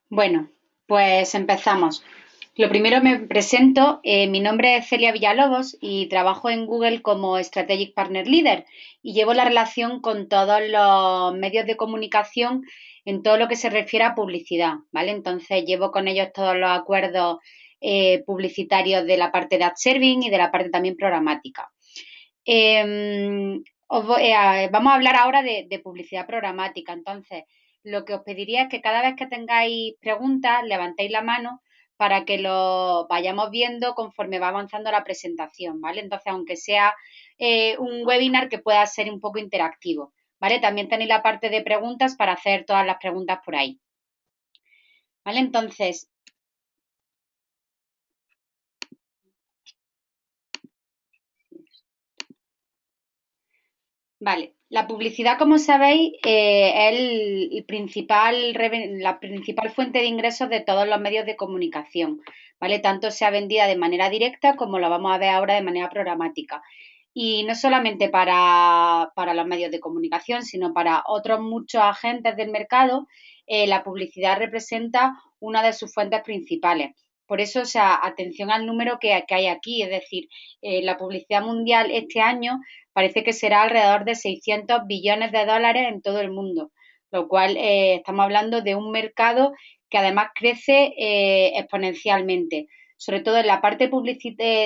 Bueno, pues empezamos. Lo primero me presento, mi nombre es Celia Villalobos y trabajo en Google como Strategic Partner Leader y llevo la relación con todos los medios de comunicación en todo lo que se refiere a publicidad, ¿vale? Entonces llevo con ellos todos los acuerdos publicitarios de la parte de ad serving y de la parte también programática. Vamos a hablar ahora de publicidad programática. Entonces, lo que os pediría es que cada vez que tengáis preguntas, levantéis la mano para que lo vayamos viendo conforme va avanzando la presentación, ¿vale? Entonces, aunque sea un webinar que pueda ser un poco interactivo, ¿vale? También tenéis la parte de preguntas para hacer todas las preguntas por ahí, ¿vale? Entonces, vale, la publicidad, como sabéis, es la principal fuente de ingresos de todos los medios de comunicación, ¿vale? Tanto sea vendida de manera directa como lo vamos a ver ahora de manera programática. Y no solamente para los medios de comunicación, sino para otros muchos agentes del mercado, la publicidad representa una de sus fuentes principales. Por eso, o sea, atención al número que hay aquí, es decir, la publicidad mundial este año parece que será alrededor de 600 billones de dólares en todo el mundo, lo cual estamos hablando de un mercado que además crece exponencialmente, sobre todo en la parte,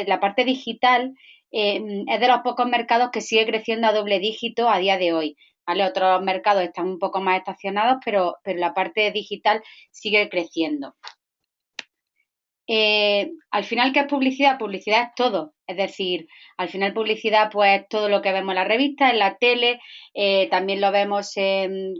la parte digital. Es de los pocos mercados que sigue creciendo a doble dígito a día de hoy. ¿Vale? Otros mercados están un poco más estacionados, pero la parte digital sigue creciendo. Al final, ¿qué es publicidad? Publicidad es todo. Es decir, al final publicidad pues es todo lo que vemos en la revista, en la tele, también lo vemos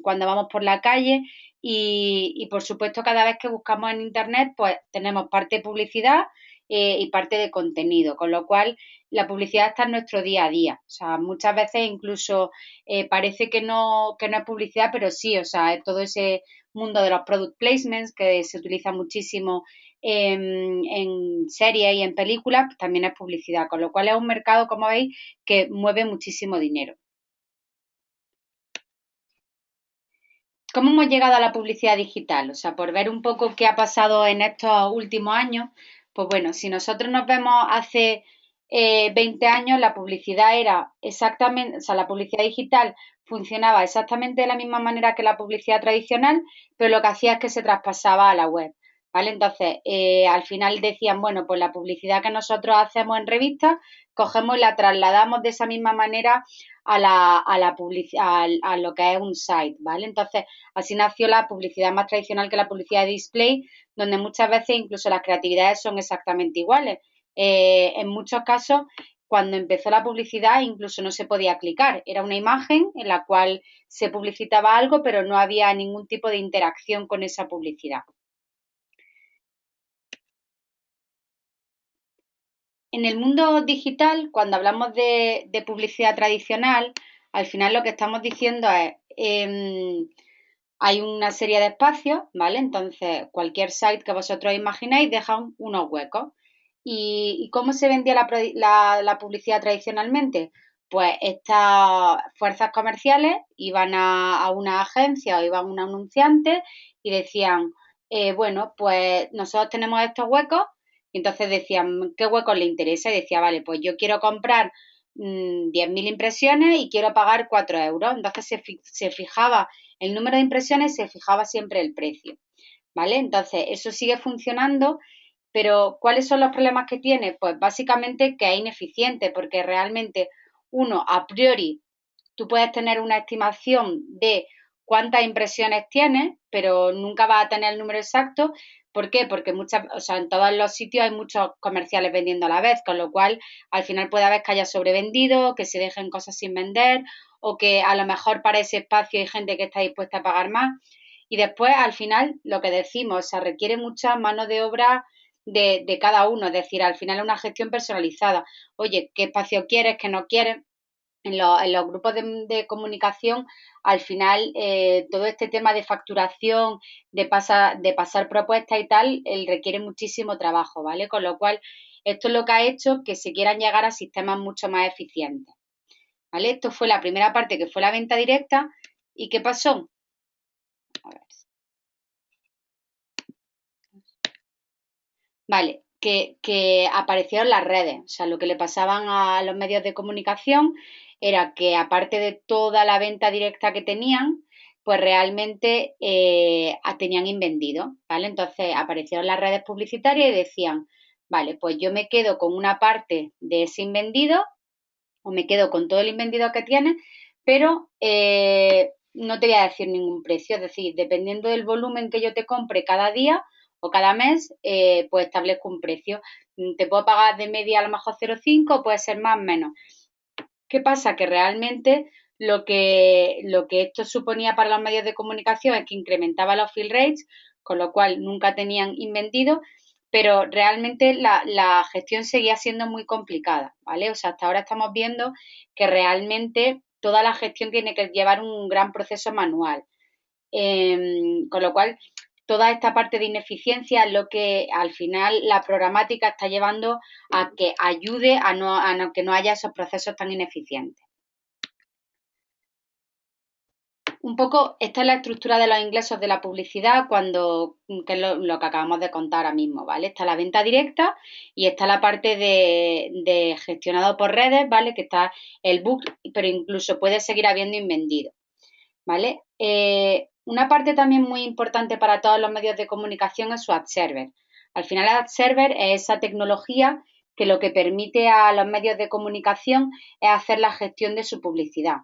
cuando vamos por la calle y, por supuesto cada vez que buscamos en internet pues tenemos parte de publicidad y parte de contenido, con lo cual la publicidad está en nuestro día a día. O sea, muchas veces incluso parece que no es publicidad, pero sí, o sea, es todo ese mundo de los product placements que se utiliza muchísimo en series y en películas, pues también es publicidad, con lo cual es un mercado, como veis, que mueve muchísimo dinero. ¿Cómo hemos llegado a la publicidad digital? O sea, por ver un poco qué ha pasado en estos últimos años, pues bueno, si nosotros nos vemos hace 20 años, la publicidad era exactamente, o sea, la publicidad digital funcionaba exactamente de la misma manera que la publicidad tradicional, pero lo que hacía es que se traspasaba a la web. ¿Vale? Entonces, al final decían, bueno, pues la publicidad que nosotros hacemos en revistas, cogemos y la trasladamos de esa misma manera a lo que es un site, ¿vale? Entonces, así nació la publicidad más tradicional que la publicidad de display, donde muchas veces incluso las creatividades son exactamente iguales. En muchos casos, cuando empezó la publicidad, incluso no se podía clicar. Era una imagen en la cual se publicitaba algo, pero no había ningún tipo de interacción con esa publicidad. En el mundo digital, cuando hablamos de publicidad tradicional, al final lo que estamos diciendo es, hay una serie de espacios, ¿vale? Entonces, cualquier site que vosotros imagináis deja unos huecos. ¿Y cómo se vendía la publicidad tradicionalmente? Pues estas fuerzas comerciales iban a una agencia o iban a un anunciante y decían, bueno, pues nosotros tenemos estos huecos y entonces decían, ¿qué huecos le interesa? Y decía, vale, pues yo quiero comprar 10.000 impresiones y quiero pagar 4 euros. Entonces se fijaba el número de impresiones, se fijaba siempre el precio. ¿Vale? Entonces, eso sigue funcionando, pero ¿cuáles son los problemas que tiene? Pues básicamente que es ineficiente, porque realmente uno, a priori, tú puedes tener una estimación de cuántas impresiones tienes, pero nunca vas a tener el número exacto. ¿Por qué? Porque o sea, en todos los sitios hay muchos comerciales vendiendo a la vez, con lo cual al final puede haber que haya sobrevendido, que se dejen cosas sin vender o que a lo mejor para ese espacio hay gente que está dispuesta a pagar más. Y después, al final, lo que decimos, o sea, requiere mucha mano de obra de cada uno, es decir, al final es una gestión personalizada. Oye, ¿qué espacio quieres, qué no quieres? En los grupos de comunicación, al final, todo este tema de facturación, de pasar propuestas y tal, requiere muchísimo trabajo, ¿vale? Con lo cual, esto es lo que ha hecho que se quieran llegar a sistemas mucho más eficientes, ¿vale? Esto fue la primera parte, que fue la venta directa. ¿Y qué pasó? A ver. Vale, que aparecieron las redes. O sea, lo que le pasaban a los medios de comunicación era que aparte de toda la venta directa que tenían, pues realmente tenían invendido, ¿vale? Entonces aparecieron las redes publicitarias y decían, vale, pues yo me quedo con una parte de ese invendido o me quedo con todo el invendido que tienes, pero no te voy a decir ningún precio, es decir, dependiendo del volumen que yo te compre cada día o cada mes, pues establezco un precio. Te puedo pagar de media a lo mejor 0,5, puede ser más o menos. ¿Qué pasa? Que realmente lo que esto suponía para los medios de comunicación es que incrementaba los fill rates, con lo cual nunca tenían invendido, pero realmente la gestión seguía siendo muy complicada, ¿vale? O sea, hasta ahora estamos viendo que realmente toda la gestión tiene que llevar un gran proceso manual. Con lo cual, toda esta parte de ineficiencia es lo que al final la programática está llevando a que ayude a que no haya esos procesos tan ineficientes. Un poco, esta es la estructura de los ingresos de la publicidad que es lo que acabamos de contar ahora mismo, ¿vale? Está la venta directa y está la parte de gestionado por redes, ¿vale? Que está el book, pero incluso puede seguir habiendo invendido, ¿vale? Una parte también muy importante para todos los medios de comunicación es su ad server. Al final, el ad server es esa tecnología que lo que permite a los medios de comunicación es hacer la gestión de su publicidad.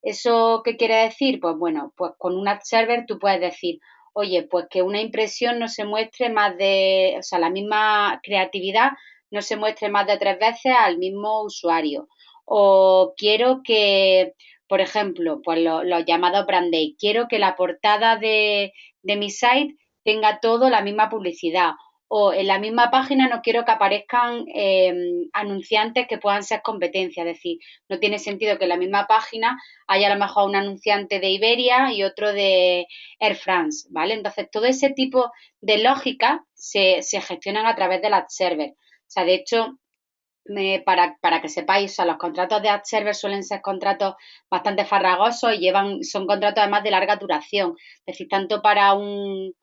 ¿Eso qué quiere decir? Pues bueno, pues con un ad server tú puedes decir, oye, pues que una impresión no se muestre más de, o sea, la misma creatividad no se muestre más de 3 veces al mismo usuario. O quiero que, por ejemplo, pues los llamados brand day, quiero que la portada de mi site tenga todo la misma publicidad. O en la misma página no quiero que aparezcan anunciantes que puedan ser competencia, es decir, no tiene sentido que en la misma página haya a lo mejor un anunciante de Iberia y otro de Air France, ¿vale? Entonces, todo ese tipo de lógica se gestionan a través del ad server. O sea, de hecho, para que sepáis, o sea, los contratos de ad server suelen ser contratos bastante farragosos y son contratos además de larga duración. Es decir, tanto para un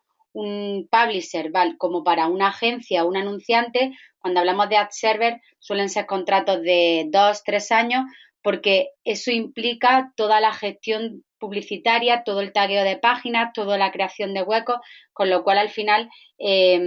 publisher, ¿vale? Como para una agencia o un anunciante, cuando hablamos de ad server, suelen ser contratos de 2, 3 años, porque eso implica toda la gestión publicitaria, todo el tagueo de páginas, toda la creación de huecos, con lo cual al final es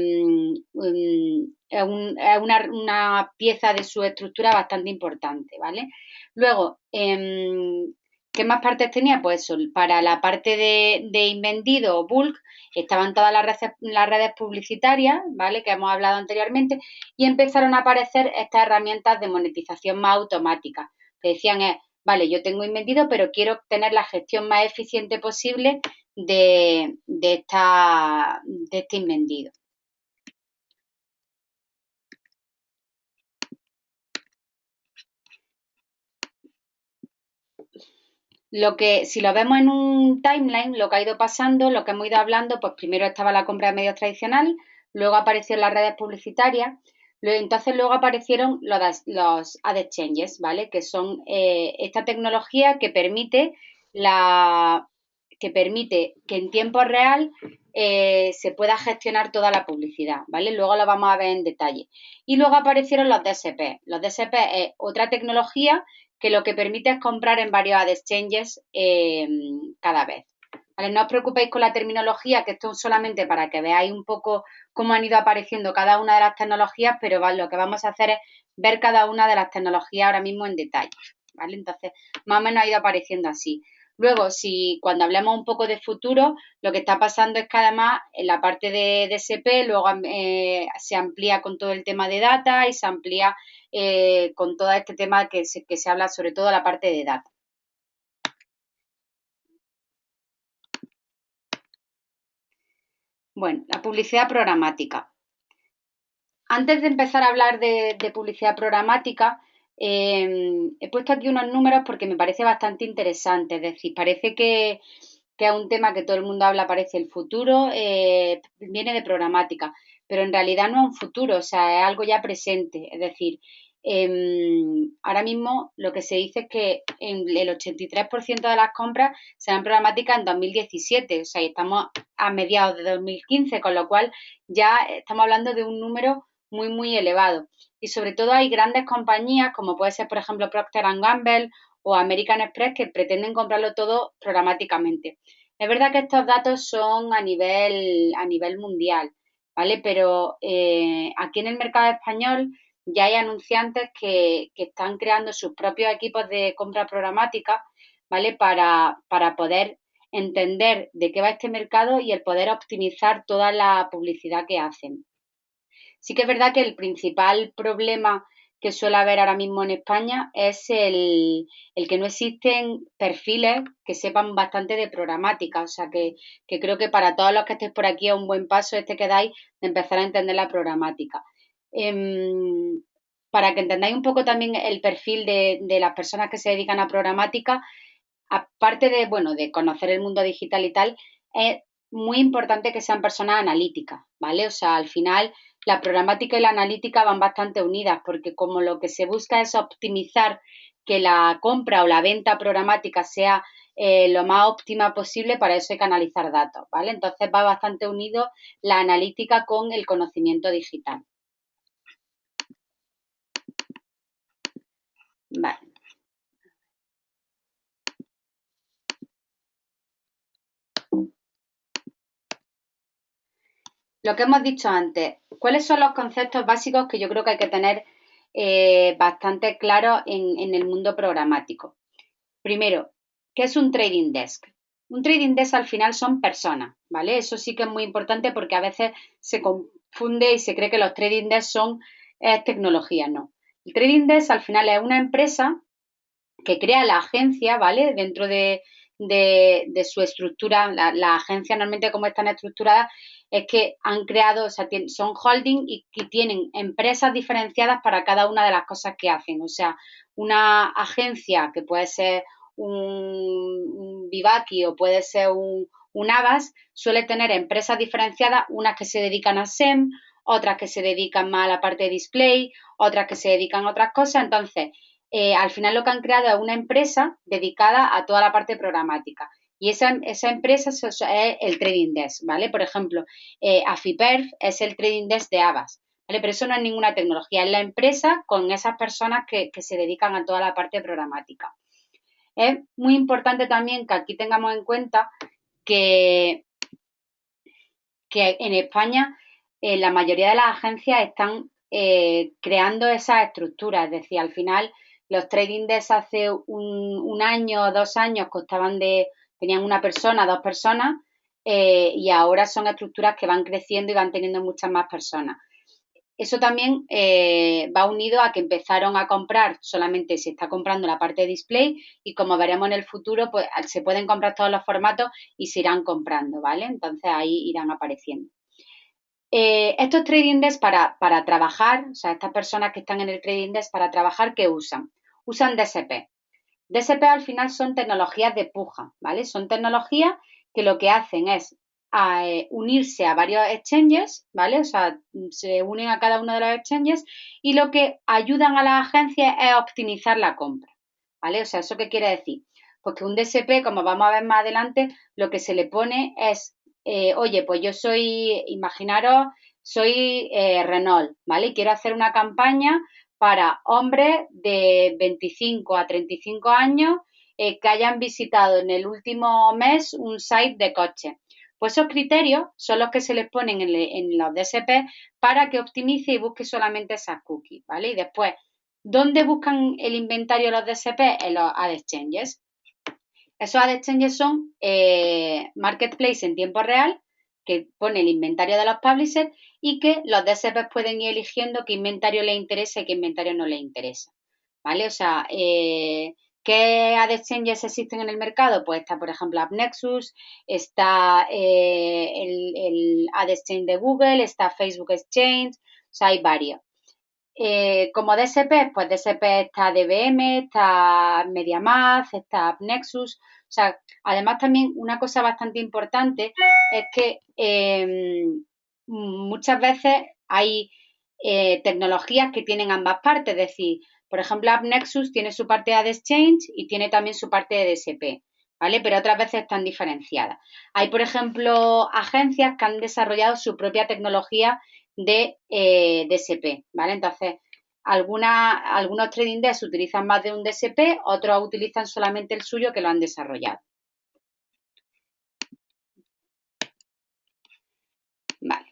una pieza de su estructura bastante importante, ¿vale? Luego, ¿qué más partes tenía? Pues eso, para la parte de invendido o bulk estaban todas las redes publicitarias, ¿vale? Que hemos hablado anteriormente, y empezaron a aparecer estas herramientas de monetización más automática. Que decían vale, yo tengo invendido, pero quiero tener la gestión más eficiente posible de este invendido. Si lo vemos en un timeline, lo que ha ido pasando, lo que hemos ido hablando, pues primero estaba la compra de medios tradicional, luego aparecieron las redes publicitarias, entonces luego aparecieron los ad exchanges, ¿vale? Que son esta tecnología que permite que en tiempo real se pueda gestionar toda la publicidad, ¿vale? Luego lo vamos a ver en detalle. Y luego aparecieron los DSP. Los DSP es otra tecnología que lo que permite es comprar en varios ad exchanges cada vez. ¿Vale? No os preocupéis con la terminología, que esto es solamente para que veáis un poco cómo han ido apareciendo cada una de las tecnologías, pero lo que vamos a hacer es ver cada una de las tecnologías ahora mismo en detalle, ¿vale? Entonces, más o menos ha ido apareciendo así. Luego, si cuando hablemos un poco de futuro, lo que está pasando es que además en la parte de DSP luego se amplía con todo el tema de data y se amplía con todo este tema que se habla sobre todo la parte de data. Bueno, la publicidad programática. Antes de empezar a hablar de publicidad programática, he puesto aquí unos números porque me parece bastante interesante. Es decir, parece que es un tema que todo el mundo habla, parece el futuro, viene de programática, pero en realidad no es un futuro, o sea, es algo ya presente. Es decir, ahora mismo lo que se dice es que el 83% de las compras serán programáticas en 2017, o sea, y estamos a mediados de 2015, con lo cual ya estamos hablando de un número muy, muy elevado. Y sobre todo hay grandes compañías, como puede ser, por ejemplo, Procter Gamble o American Express, que pretenden comprarlo todo programáticamente. Es verdad que estos datos son a nivel mundial, ¿vale? Pero aquí en el mercado español ya hay anunciantes que están creando sus propios equipos de compra programática, ¿vale? Para poder entender de qué va este mercado y el poder optimizar toda la publicidad que hacen. Sí que es verdad que el principal problema que suele haber ahora mismo en España es el que no existen perfiles que sepan bastante de programática. O sea, que creo que para todos los que estéis por aquí es un buen paso este que dais de empezar a entender la programática. Para que entendáis un poco también el perfil de las personas que se dedican a programática, aparte de, bueno, de conocer el mundo digital y tal, es muy importante que sean personas analíticas, ¿vale? O sea, al final la programática y la analítica van bastante unidas porque como lo que se busca es optimizar que la compra o la venta programática sea lo más óptima posible, para eso hay que analizar datos, ¿vale? Entonces va bastante unido la analítica con el conocimiento digital. Vale. Lo que hemos dicho antes, ¿cuáles son los conceptos básicos que yo creo que hay que tener bastante claros en el mundo programático? Primero, ¿qué es un trading desk? Un trading desk al final son personas, ¿vale? Eso sí que es muy importante porque a veces se confunde y se cree que los trading desks son tecnología, no. El trading desk al final es una empresa que crea la agencia, ¿vale? Dentro de su estructura, la agencia normalmente como están estructuradas es que han creado, o sea, son holding y tienen empresas diferenciadas para cada una de las cosas que hacen. O sea, una agencia que puede ser un Vivaki o puede ser un Avas, suele tener empresas diferenciadas, unas que se dedican a SEM, otras que se dedican más a la parte de display, otras que se dedican a otras cosas. Entonces, al final lo que han creado es una empresa dedicada a toda la parte programática. Y esa empresa es el Trading Desk, ¿vale? Por ejemplo, Afiperf es el Trading Desk de Avas, ¿vale? Pero eso no es ninguna tecnología, es la empresa con esas personas que se dedican a toda la parte programática. Es muy importante también que aquí tengamos en cuenta que, que en España la mayoría de las agencias están creando esas estructuras, es decir, al final los trading desks hace un año o 2 años tenían una persona, dos personas, y ahora son estructuras que van creciendo y van teniendo muchas más personas. Eso también va unido a que empezaron a comprar, solamente se está comprando la parte de display y como veremos en el futuro, pues se pueden comprar todos los formatos y se irán comprando, ¿vale? Entonces ahí irán apareciendo. Estos trading desks para trabajar, o sea, estas personas que están en el trading desk para trabajar, ¿qué usan? Usan DSP. DSP al final son tecnologías de puja, ¿vale? Son tecnologías que lo que hacen es unirse a varios exchanges, ¿vale? O sea, se unen a cada uno de los exchanges y lo que ayudan a las agencias es optimizar la compra, ¿vale? O sea, ¿eso qué quiere decir? Pues que un DSP, como vamos a ver más adelante, lo que se le pone es, oye, pues yo soy, imaginaros, soy Renault, ¿vale? Y quiero hacer una campaña para hombres de 25 a 35 años que hayan visitado en el último mes un site de coche. Pues esos criterios son los que se les ponen en los DSP para que optimice y busque solamente esas cookies, ¿vale? Y después, ¿dónde buscan el inventario los DSP? En los ad exchanges. Esos ad exchanges son marketplace en tiempo real que pone el inventario de los publishers y que los DSPs pueden ir eligiendo qué inventario les interesa y qué inventario no les interesa, ¿vale? O sea, ¿qué ad exchanges existen en el mercado? Pues está, por ejemplo, AppNexus, está el ad exchange de Google, está Facebook Exchange, o sea, hay varios. Como DSP, pues DSP está DBM, está MediaMath, está AppNexus. O sea, además también una cosa bastante importante es que muchas veces hay tecnologías que tienen ambas partes, es decir, por ejemplo, AppNexus tiene su parte de Ad Exchange y tiene también su parte de DSP, ¿vale? Pero otras veces están diferenciadas. Hay, por ejemplo, agencias que han desarrollado su propia tecnología de DSP, ¿vale? Entonces, algunos trading desks utilizan más de un DSP, otros utilizan solamente el suyo que lo han desarrollado. Vale.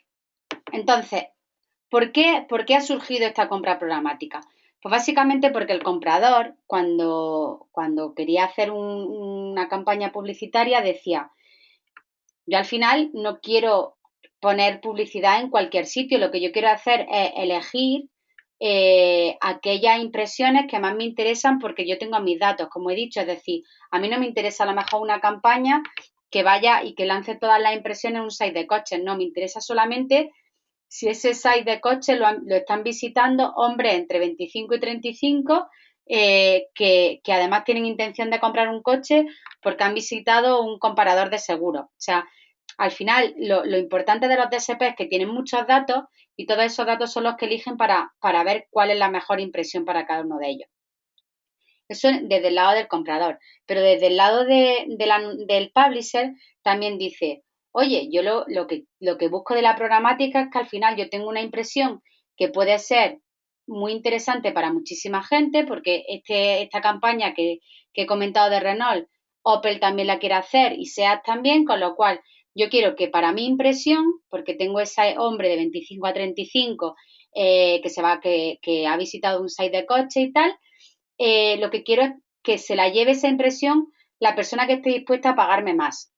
Entonces, ¿por qué ha surgido esta compra programática? Pues básicamente porque el comprador, cuando quería hacer una campaña publicitaria, decía, yo al final no quiero poner publicidad en cualquier sitio, lo que yo quiero hacer es elegir aquellas impresiones que más me interesan porque yo tengo mis datos, como he dicho, es decir, a mí no me interesa a lo mejor una campaña que vaya y que lance todas las impresiones en un site de coches, no, me interesa solamente si ese site de coches lo están visitando hombres entre 25 y 35 que además tienen intención de comprar un coche porque han visitado un comparador de seguros. O sea, al final lo importante de los DSP es que tienen muchos datos y todos esos datos son los que eligen para ver cuál es la mejor impresión para cada uno de ellos. Eso desde el lado del comprador. Pero desde el lado del publisher también dice, oye, yo lo que busco de la programática es que al final yo tengo una impresión que puede ser muy interesante para muchísima gente, porque esta campaña que he comentado de Renault, Opel también la quiere hacer y SEAT también, con lo cual yo quiero que para mi impresión, porque tengo ese hombre de 25 a 35 que ha visitado un site de coche y tal, lo que quiero es que se la lleve esa impresión la persona que esté dispuesta a pagarme más,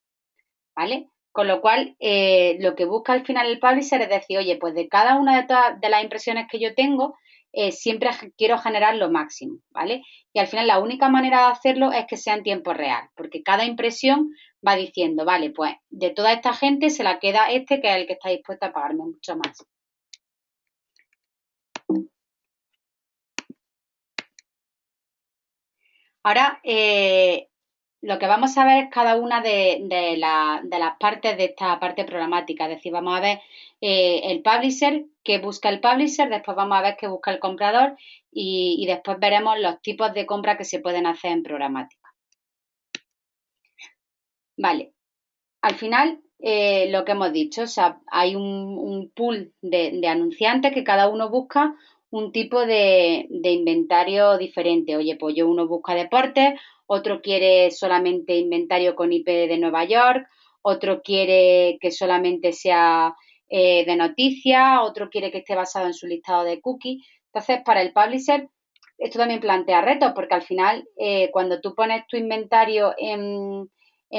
¿vale? Con lo cual, lo que busca al final el publisher es decir, oye, pues de cada una de las impresiones que yo tengo, siempre quiero generar lo máximo, ¿vale? Y al final la única manera de hacerlo es que sea en tiempo real, porque cada impresión va diciendo, vale, pues de toda esta gente se la queda este que es el que está dispuesto a pagarme mucho más. Ahora, lo que vamos a ver es cada una de las partes de esta parte programática. Es decir, vamos a ver el publisher, qué busca el publisher, después vamos a ver qué busca el comprador y después veremos los tipos de compra que se pueden hacer en programática. Vale, al final, lo que hemos dicho, o sea, hay un pool de anunciantes que cada uno busca un tipo de inventario diferente. Oye, pues uno busca deportes, otro quiere solamente inventario con IP de Nueva York, otro quiere que solamente sea de noticias, otro quiere que esté basado en su listado de cookies. Entonces, para el publisher, esto también plantea retos, porque al final, cuando tú pones tu inventario en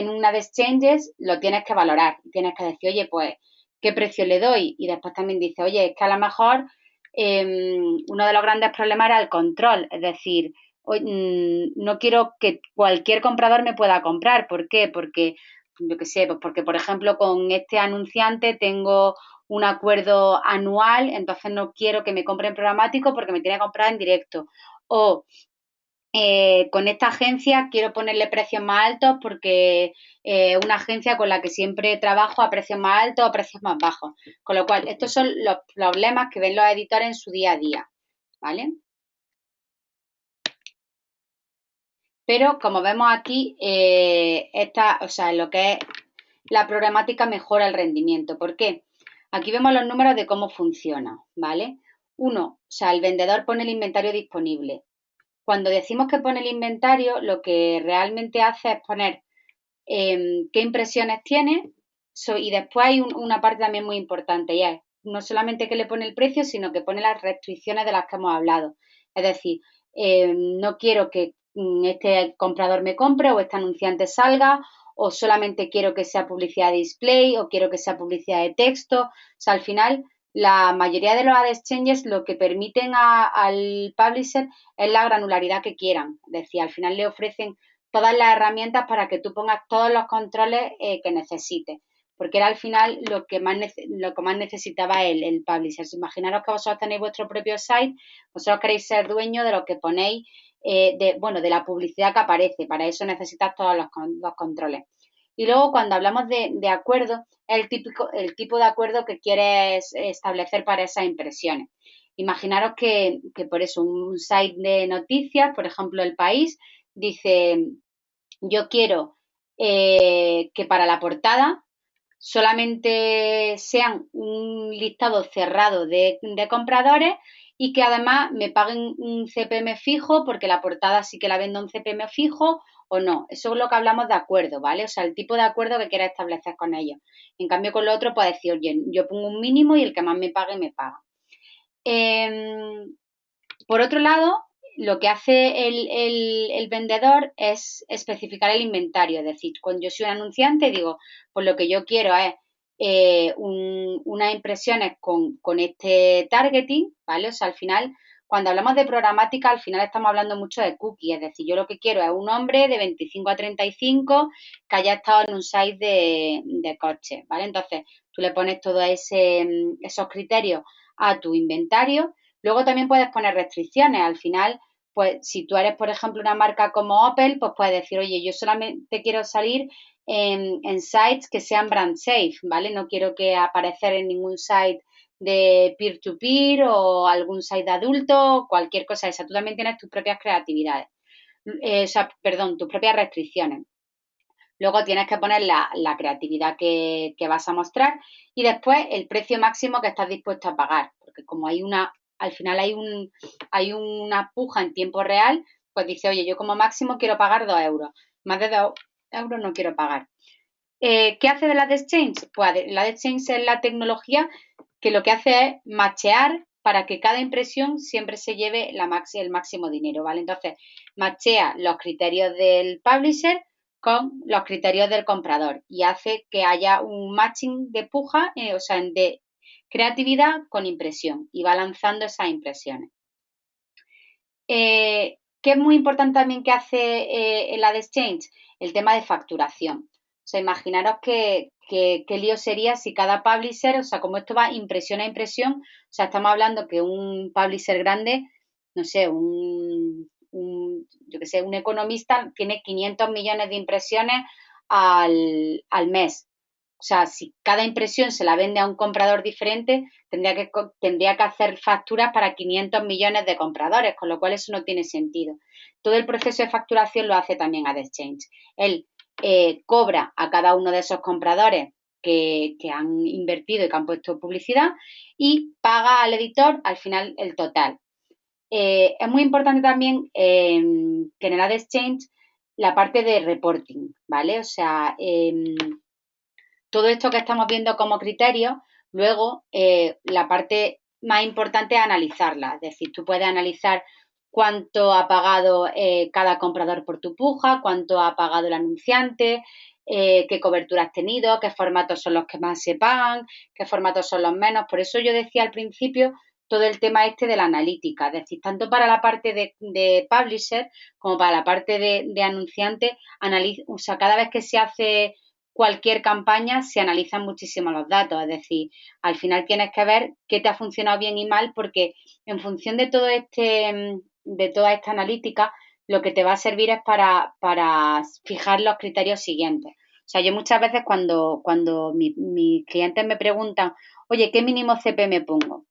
una de exchanges, lo tienes que valorar. Tienes que decir, oye, pues, ¿qué precio le doy? Y después también dice, oye, es que a lo mejor uno de los grandes problemas era el control. Es decir, no quiero que cualquier comprador me pueda comprar. ¿Por qué? Porque, yo qué sé, pues porque, por ejemplo, con este anunciante tengo un acuerdo anual, entonces no quiero que me compre en programático porque me tiene que comprar en directo. O con esta agencia quiero ponerle precios más altos porque una agencia con la que siempre trabajo a precios más altos o precios más bajos. Con lo cual, estos son los problemas que ven los editores en su día a día, ¿vale? Pero como vemos aquí, o sea, lo que es la programática mejora el rendimiento. ¿Por qué? Aquí vemos los números de cómo funciona, ¿vale? Uno, o sea, el vendedor pone el inventario disponible. Cuando decimos que pone el inventario, lo que realmente hace es poner qué impresiones tiene y después hay una parte también muy importante y es no solamente que le pone el precio, sino que pone las restricciones de las que hemos hablado. Es decir, no quiero que este comprador me compre o este anunciante salga o solamente quiero que sea publicidad de display o quiero que sea publicidad de texto. O sea, al final la mayoría de los ad exchanges lo que permiten al publisher es la granularidad que quieran. Es decir, al final le ofrecen todas las herramientas para que tú pongas todos los controles que necesites, porque era al final lo que más necesitaba el publisher. Imaginaros que vosotros tenéis vuestro propio site, vosotros queréis ser dueños de lo que ponéis, de la publicidad que aparece, para eso necesitas todos los controles. Y luego cuando hablamos de acuerdo, es el tipo de acuerdo que quieres establecer para esas impresiones. Imaginaros que por eso un site de noticias, por ejemplo El País, dice, yo quiero que para la portada solamente sean un listado cerrado de compradores y que además me paguen un CPM fijo porque la portada sí que la vendo a un CPM fijo o no. Eso es lo que hablamos de acuerdo, ¿vale? O sea, el tipo de acuerdo que quieras establecer con ellos. En cambio, con lo otro, puedes decir, oye, yo pongo un mínimo y el que más me pague, me paga. Por otro lado, lo que hace el vendedor es especificar el inventario. Es decir, cuando yo soy un anunciante, digo, pues lo que yo quiero es unas impresiones con este targeting, ¿vale? O sea, al final, cuando hablamos de programática, al final estamos hablando mucho de cookies. Es decir, yo lo que quiero es un hombre de 25 a 35 que haya estado en un site de coches, ¿vale? Entonces, tú le pones todos esos criterios a tu inventario. Luego también puedes poner restricciones. Al final, pues si tú eres, por ejemplo, una marca como Opel, pues puedes decir, oye, yo solamente quiero salir en sites que sean brand safe, ¿vale? No quiero que aparecer en ningún site de peer-to-peer o algún site de adulto, cualquier cosa esa. Tú también tienes tus propias creatividades, o sea, perdón, tus propias restricciones. Luego tienes que poner la creatividad que vas a mostrar y después el precio máximo que estás dispuesto a pagar. Porque como al final hay una puja en tiempo real, pues dice, oye, yo como máximo quiero pagar 2 euros. Más de 2 euros no quiero pagar. ¿Qué hace de la Exchange? Pues la Exchange es la tecnología que lo que hace es machear para que cada impresión siempre se lleve el máximo dinero, ¿vale? Entonces, machea los criterios del publisher con los criterios del comprador y hace que haya un matching de puja, o sea, de creatividad con impresión y va lanzando esas impresiones. ¿Qué es muy importante también que hace el Ad Exchange? El tema de facturación. O sea, imaginaros qué lío sería si cada publisher, o sea, como esto va impresión a impresión, o sea, estamos hablando que un publisher grande, no sé, yo que sé, un economista tiene 500 millones de impresiones al mes. O sea, si cada impresión se la vende a un comprador diferente, tendría que hacer facturas para 500 millones de compradores, con lo cual eso no tiene sentido. Todo el proceso de facturación lo hace también AdExchange. Él cobra a cada uno de esos compradores que han invertido y que han puesto publicidad y paga al editor al final el total. Es muy importante también que en el AdExchange la parte de reporting, ¿vale? O sea, todo esto que estamos viendo como criterio, luego la parte más importante es analizarla. Es decir, tú puedes analizar cuánto ha pagado cada comprador por tu puja, cuánto ha pagado el anunciante, qué cobertura has tenido, qué formatos son los que más se pagan, qué formatos son los menos. Por eso yo decía al principio todo el tema este de la analítica, es decir, tanto para la parte de publisher como para la parte de anunciante, o sea, cada vez que se hace cualquier campaña se analizan muchísimo los datos, es decir, al final tienes que ver qué te ha funcionado bien y mal porque en función de de toda esta analítica, lo que te va a servir es para fijar los criterios siguientes. O sea, yo muchas veces cuando mis clientes me preguntan, oye, ¿qué mínimo CPM pongo?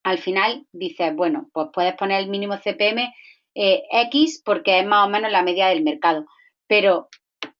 Al final dices, bueno, pues puedes poner el mínimo CPM X porque es más o menos la media del mercado, pero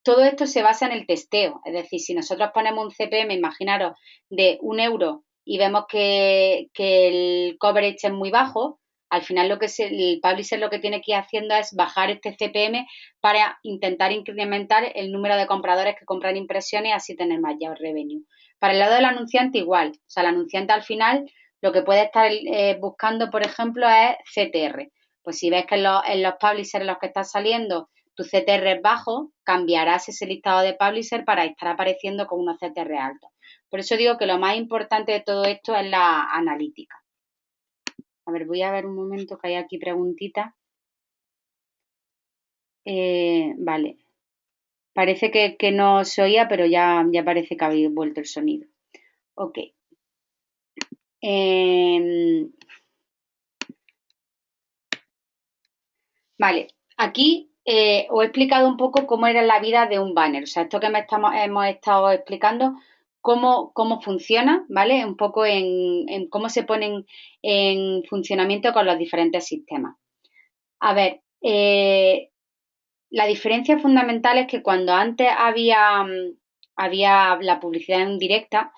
todo esto se basa en el testeo, es decir, si nosotros ponemos un CPM, imaginaros, de 1 euro y vemos que el coverage es muy bajo, al final el publisher lo que tiene que ir haciendo es bajar este CPM para intentar incrementar el número de compradores que compran impresiones y así tener mayor revenue. Para el lado del anunciante igual, o sea, el anunciante al final lo que puede estar buscando, por ejemplo, es CTR. Pues si ves que en los publishers en los que estás saliendo tu CTR es bajo, cambiarás ese listado de publisher para estar apareciendo con unos CTR altos. Por eso digo que lo más importante de todo esto es la analítica. A ver, voy a ver un momento que hay aquí preguntitas. Vale. Parece que no se oía, pero ya parece que habéis vuelto el sonido. Ok. Vale, aquí os he explicado un poco cómo era la vida de un banner. O sea, esto que hemos estado explicando, cómo funciona, ¿vale? Un poco en cómo se ponen en funcionamiento con los diferentes sistemas. A ver, la diferencia fundamental es que cuando antes había había la publicidad en directa,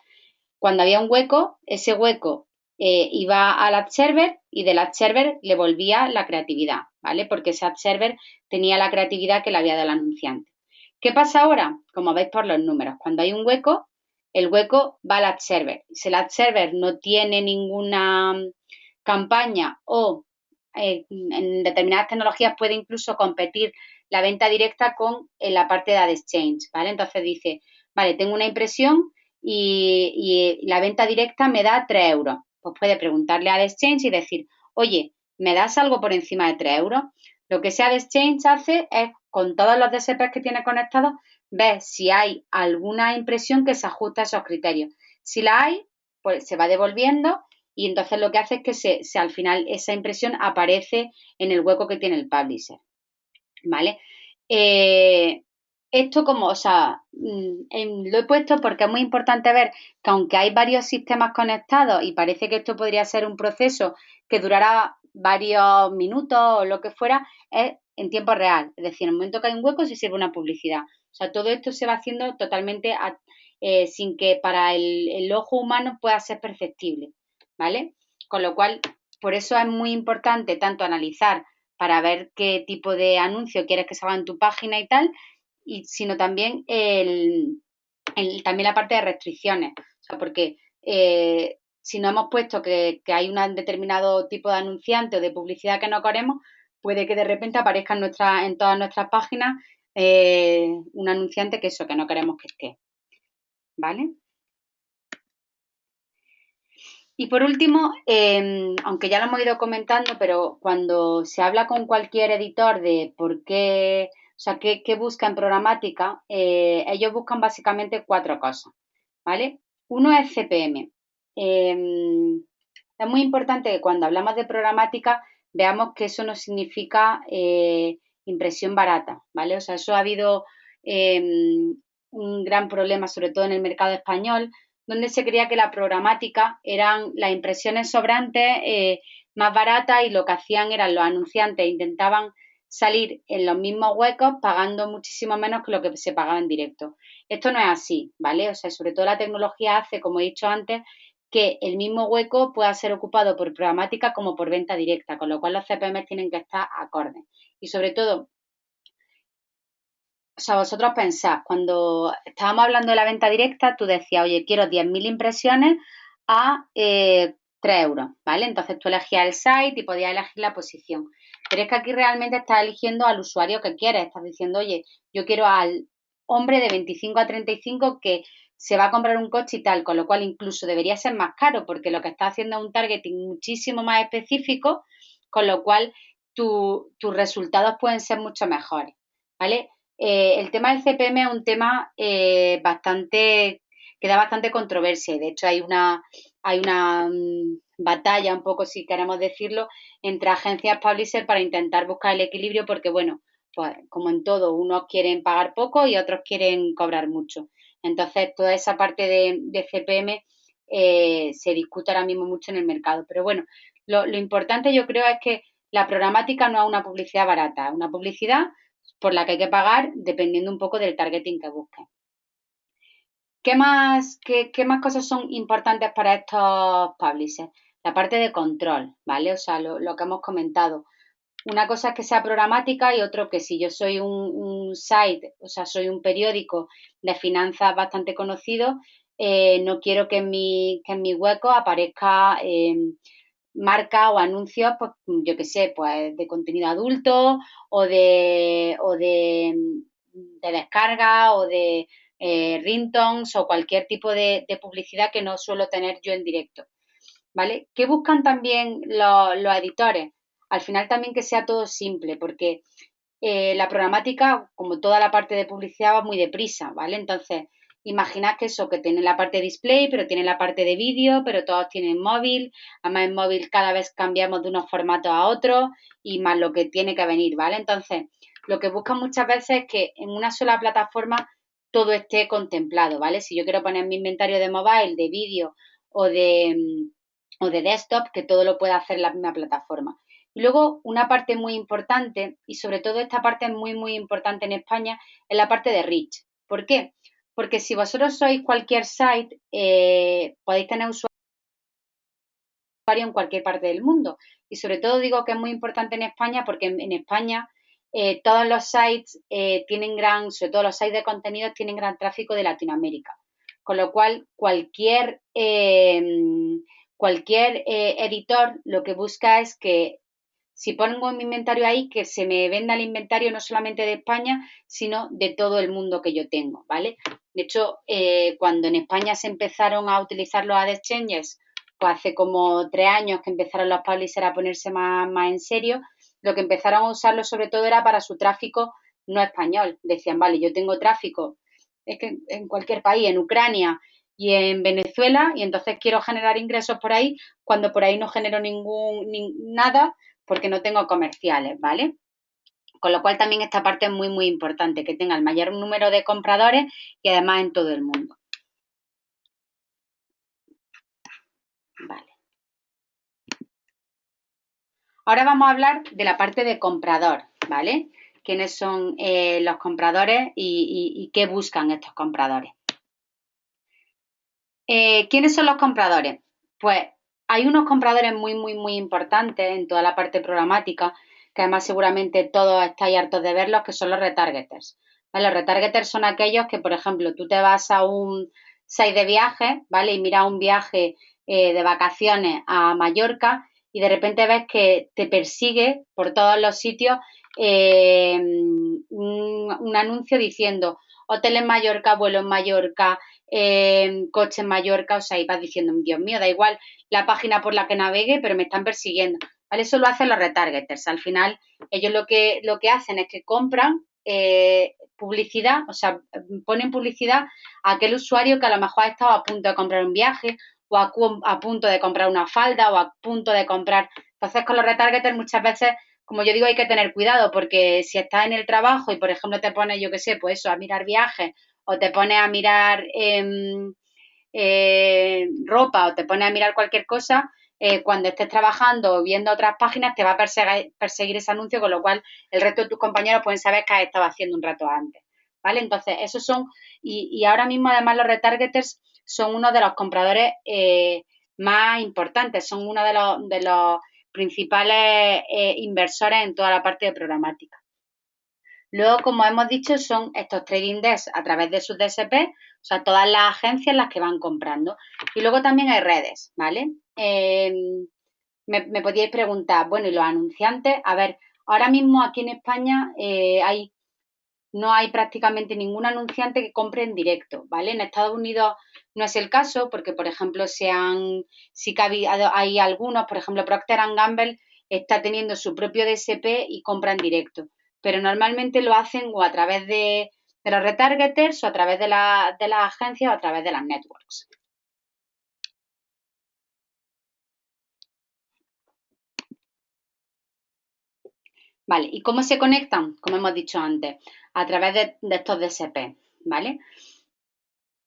cuando había un hueco, ese hueco iba al ad server y del ad server le volvía la creatividad, ¿vale? Porque ese ad server tenía la creatividad que le había dado el anunciante. ¿Qué pasa ahora? Como veis por los números, cuando hay un hueco, el hueco va al ad server. Si el ad server no tiene ninguna campaña o en determinadas tecnologías puede incluso competir la venta directa con la parte de ad exchange, ¿vale? Entonces dice, vale, tengo una impresión y la venta directa me da 3 euros. Pues puede preguntarle a Exchange y decir, oye, ¿me das algo por encima de 3 euros? Lo que sea de Exchange hace es, con todos los DSPs que tiene conectados, ver si hay alguna impresión que se ajusta a esos criterios. Si la hay, pues se va devolviendo y entonces lo que hace es que al final esa impresión aparece en el hueco que tiene el publisher. ¿Vale? Esto como, o sea, lo he puesto porque es muy importante ver que aunque hay varios sistemas conectados y parece que esto podría ser un proceso que durará varios minutos o lo que fuera, es en tiempo real. Es decir, en el momento que hay un hueco se sirve una publicidad. O sea, todo esto se va haciendo totalmente sin que para el ojo humano pueda ser perceptible, ¿vale? Con lo cual, por eso es muy importante tanto analizar para ver qué tipo de anuncio quieres que salga en tu página y tal, y sino también también la parte de restricciones, o sea, porque si no hemos puesto que hay un determinado tipo de anunciante o de publicidad que no queremos, puede que de repente aparezca en todas nuestras páginas un anunciante que eso, que no queremos que esté, ¿vale? Y por último, aunque ya lo hemos ido comentando, pero cuando se habla con cualquier editor de por qué, o sea, qué busca en programática, ellos buscan básicamente 4 cosas, ¿vale? Uno es CPM. Es muy importante que cuando hablamos de programática veamos que eso no significa impresión barata, ¿vale? O sea, eso ha habido un gran problema, sobre todo en el mercado español, donde se creía que la programática eran las impresiones sobrantes más baratas y lo que hacían eran los anunciantes intentaban salir en los mismos huecos pagando muchísimo menos que lo que se pagaba en directo. Esto no es así, ¿vale? O sea, sobre todo la tecnología hace, como he dicho antes, que el mismo hueco pueda ser ocupado por programática como por venta directa, con lo cual los CPM tienen que estar acordes. Y sobre todo, o sea, vosotros pensáis, cuando estábamos hablando de la venta directa, tú decías, oye, quiero 10.000 impresiones a 3 euros, ¿vale? Entonces tú elegías el site y podías elegir la posición. Pero es que aquí realmente estás eligiendo al usuario que quieres. Estás diciendo, oye, yo quiero al hombre de 25 a 35 que se va a comprar un coche y tal, con lo cual incluso debería ser más caro porque lo que está haciendo es un targeting muchísimo más específico, con lo cual tus resultados pueden ser mucho mejores, ¿vale? El tema del CPM es un tema que da bastante controversia y de hecho hay una batalla un poco, si queremos decirlo, entre agencias publisher para intentar buscar el equilibrio porque, bueno, pues como en todo, unos quieren pagar poco y otros quieren cobrar mucho. Entonces, toda esa parte de CPM se discute ahora mismo mucho en el mercado. Pero bueno, lo importante yo creo es que la programática no es una publicidad barata, es una publicidad por la que hay que pagar dependiendo un poco del targeting que busques. ¿Qué más cosas son importantes para estos publishers? La parte de control, ¿vale? O sea, lo que hemos comentado. Una cosa es que sea programática y otro que si yo soy un site, o sea, soy un periódico de finanzas bastante conocido, no quiero que en mi hueco aparezca marca o anuncios, pues yo qué sé, pues de contenido adulto o de descarga o de ringtones o cualquier tipo de publicidad que no suelo tener yo en directo, ¿vale? ¿Qué buscan también los editores? Al final también que sea todo simple, porque la programática, como toda la parte de publicidad, va muy deprisa, ¿vale? Entonces, imaginad que eso, que tiene la parte de display, pero tiene la parte de vídeo, pero todos tienen móvil, además en móvil cada vez cambiamos de unos formatos a otros y más lo que tiene que venir, ¿vale? Entonces, lo que buscan muchas veces es que en una sola plataforma todo esté contemplado, ¿vale? Si yo quiero poner mi inventario de mobile, de vídeo o de desktop, que todo lo pueda hacer la misma plataforma. Y luego una parte muy importante, y sobre todo esta parte es muy, muy importante en España, es la parte de reach. ¿Por qué? Porque si vosotros sois cualquier site, podéis tener usuarios en cualquier parte del mundo. Y sobre todo digo que es muy importante en España porque en España todos los sites tienen sobre todo los sites de contenidos tienen gran tráfico de Latinoamérica. Con lo cual, cualquier editor lo que busca es que si pongo mi inventario ahí, que se me venda el inventario no solamente de España, sino de todo el mundo que yo tengo, ¿vale? De hecho, cuando en España se empezaron a utilizar los ad exchanges, pues hace como 3 años que empezaron los publishers a ponerse más en serio, lo que empezaron a usarlo sobre todo era para su tráfico no español. Decían, vale, yo tengo tráfico, es que en cualquier país, en Ucrania y en Venezuela, y entonces quiero generar ingresos por ahí, cuando por ahí no genero nada porque no tengo comerciales, ¿vale? Con lo cual también esta parte es muy, muy importante, que tenga el mayor número de compradores y además en todo el mundo. Vale. Ahora vamos a hablar de la parte de comprador, ¿vale? ¿Quiénes son los compradores y qué buscan estos compradores? ¿Quiénes son los compradores? Pues hay unos compradores muy, muy, muy importantes en toda la parte programática, que además seguramente todos estáis hartos de verlos, que son los retargeters. ¿Vale? Los retargeters son aquellos que, por ejemplo, tú te vas a un site de viaje, ¿vale? Y miras un viaje de vacaciones a Mallorca y de repente ves que te persigue por todos los sitios un anuncio diciendo hotel en Mallorca, vuelo en Mallorca, coche en Mallorca, o sea, ibas diciendo, Dios mío, da igual la página por la que navegue, pero me están persiguiendo. ¿Vale? Eso lo hacen los retargeters. Al final, ellos lo que hacen es que compran publicidad, o sea, ponen publicidad a aquel usuario que a lo mejor ha estado a punto de comprar un viaje o a punto de comprar una falda o a punto de comprar. Entonces, con los retargeters muchas veces, como yo digo, hay que tener cuidado porque si estás en el trabajo y, por ejemplo, te pones, yo qué sé, pues eso, a mirar viajes o te pones a mirar ropa o te pones a mirar cualquier cosa, cuando estés trabajando o viendo otras páginas te va a perseguir ese anuncio, con lo cual el resto de tus compañeros pueden saber que has estado haciendo un rato antes. ¿Vale? Entonces, esos son, y ahora mismo además los retargeters son uno de los compradores más importantes, son uno de los principales inversores en toda la parte de programática. Luego, como hemos dicho, son estos trading desks a través de sus DSP, o sea, todas las agencias las que van comprando. Y luego también hay redes, ¿vale? Me podíais preguntar, bueno, ¿y los anunciantes? A ver, ahora mismo aquí en España no hay prácticamente ningún anunciante que compre en directo, ¿vale? En Estados Unidos no es el caso porque, por ejemplo, sí que hay algunos, por ejemplo, Procter Gamble está teniendo su propio DSP y compra en directo, pero normalmente lo hacen o a través de los retargeters o a través de las agencias o a través de las networks. Vale, ¿y cómo se conectan? Como hemos dicho antes, a través de estos DSP, ¿vale?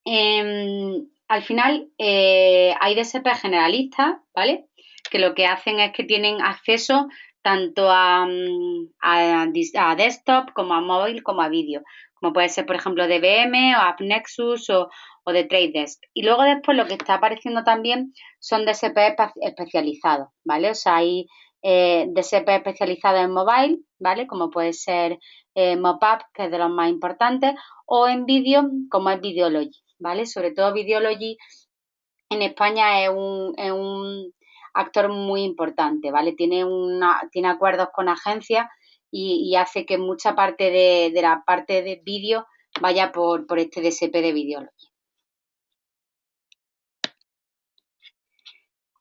Al final hay DSP generalistas, ¿vale? Que lo que hacen es que tienen acceso tanto a desktop como a móvil como a vídeo, como puede ser, por ejemplo, DBM o AppNexus o de Trade Desk. Y luego después lo que está apareciendo también son DSP especializados, ¿vale? O sea, hay DSP especializados en mobile, ¿vale? Como puede ser Mopap, que es de los más importantes, o en vídeo, como es Videology, ¿vale? Sobre todo Videology en España es un actor muy importante, ¿vale? Tiene acuerdos con agencias y hace que mucha parte de la parte de vídeo vaya por este DSP de Videology.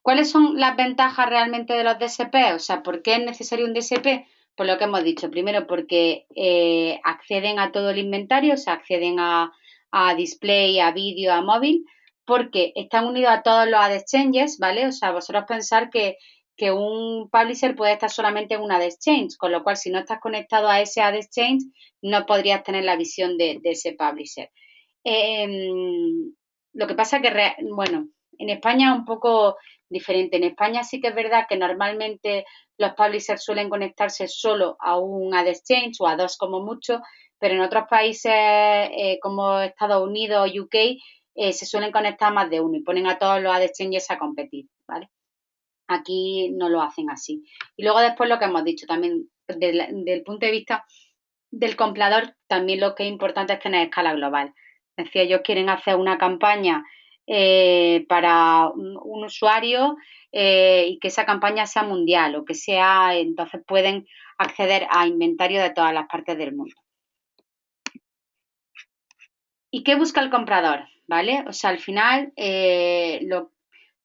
¿Cuáles son las ventajas realmente de los DSP? O sea, ¿por qué es necesario un DSP? Por lo que hemos dicho. Primero, porque acceden a todo el inventario, o sea, acceden a display, a vídeo, a móvil, porque están unidos a todos los ad exchanges, ¿vale? O sea, vosotros pensar que un publisher puede estar solamente en una ad exchange, con lo cual si no estás conectado a ese ad exchange, no podrías tener la visión de ese publisher. Lo que pasa que, bueno, en España es un poco diferente. En España sí que es verdad que normalmente los publishers suelen conectarse solo a un ad exchange o a dos como mucho, pero en otros países como Estados Unidos o UK se suelen conectar más de uno y ponen a todos los ad exchanges a competir, ¿vale? Aquí no lo hacen así. Y luego después lo que hemos dicho también, del punto de vista del comprador, también lo que es importante es tener escala global. Es decir, ellos quieren hacer una campaña para un usuario y que esa campaña sea mundial o que sea, entonces pueden acceder a inventario de todas las partes del mundo. ¿Y qué busca el comprador? ¿Vale? O sea, al final,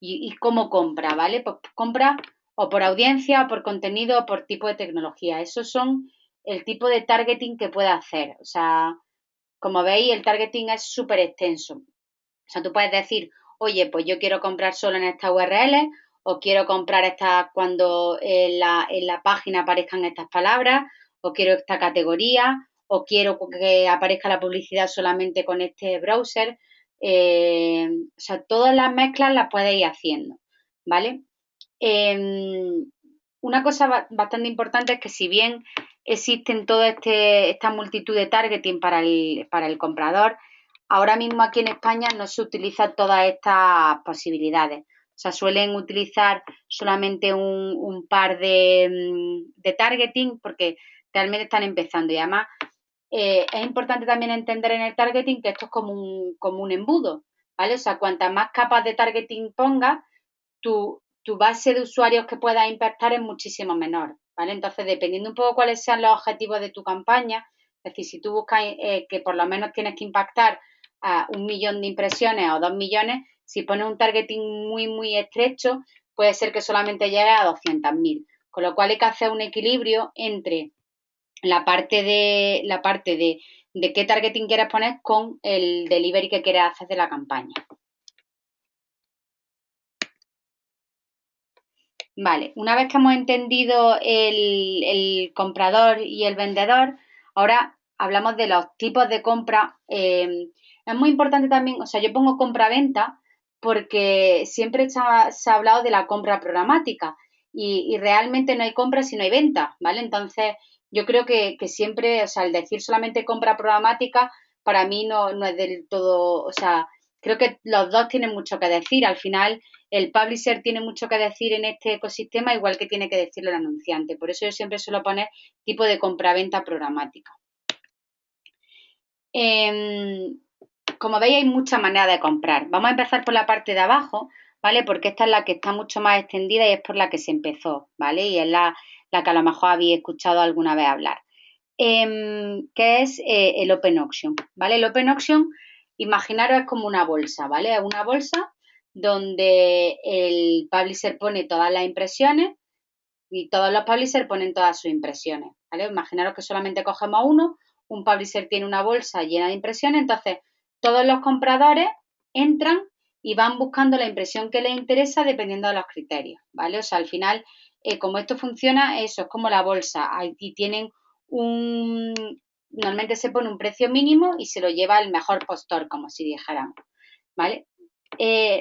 y cómo compra, ¿vale? Pues compra o por audiencia, o por contenido, o por tipo de tecnología. Esos son el tipo de targeting que puede hacer. O sea, como veis, el targeting es súper extenso. O sea, tú puedes decir, oye, pues yo quiero comprar solo en esta URL o quiero comprar esta cuando en la página aparezcan estas palabras o quiero esta categoría o quiero que aparezca la publicidad solamente con este browser. O sea, todas las mezclas las puedes ir haciendo, ¿vale? Una cosa bastante importante es que si bien existen toda esta multitud de targeting para el comprador, ahora mismo aquí en España no se utilizan todas estas posibilidades. O sea, suelen utilizar solamente un par de targeting porque realmente están empezando. Y además es importante también entender en el targeting que esto es como un embudo, ¿vale? O sea, cuantas más capas de targeting pongas, tu base de usuarios que puedas impactar es muchísimo menor, ¿vale? Entonces, dependiendo un poco cuáles sean los objetivos de tu campaña, es decir, si tú buscas que por lo menos tienes que impactar a 1 millón de impresiones o 2 millones, si pones un targeting muy, muy estrecho, puede ser que solamente llegue a 200.000. Con lo cual hay que hacer un equilibrio entre la parte de qué targeting quieres poner con el delivery que quieres hacer de la campaña. Vale, una vez que hemos entendido el comprador y el vendedor, ahora hablamos de los tipos de compra. Es muy importante también, o sea, yo pongo compra-venta porque siempre se ha hablado de la compra programática y realmente no hay compra si no hay venta, ¿vale? Entonces, yo creo que siempre, o sea, el decir solamente compra programática para mí no es del todo, o sea, creo que los dos tienen mucho que decir. Al final, el publisher tiene mucho que decir en este ecosistema, igual que tiene que decirlo el anunciante. Por eso yo siempre suelo poner tipo de compraventa programática. Como veis, hay muchas maneras de comprar. Vamos a empezar por la parte de abajo, ¿vale? Porque esta es la que está mucho más extendida y es por la que se empezó, ¿vale? Y es la que a lo mejor habéis escuchado alguna vez hablar. Que es el Open Auction, ¿vale? El Open Auction, imaginaros, es como una bolsa, ¿vale? Es una bolsa donde el publisher pone todas las impresiones y todos los publishers ponen todas sus impresiones, ¿vale? Imaginaros que solamente cogemos uno, un publisher tiene una bolsa llena de impresiones, entonces todos los compradores entran y van buscando la impresión que les interesa dependiendo de los criterios, ¿vale? O sea, al final, como esto funciona, eso es como la bolsa, aquí tienen normalmente se pone un precio mínimo y se lo lleva el mejor postor, como si dijéramos, ¿vale?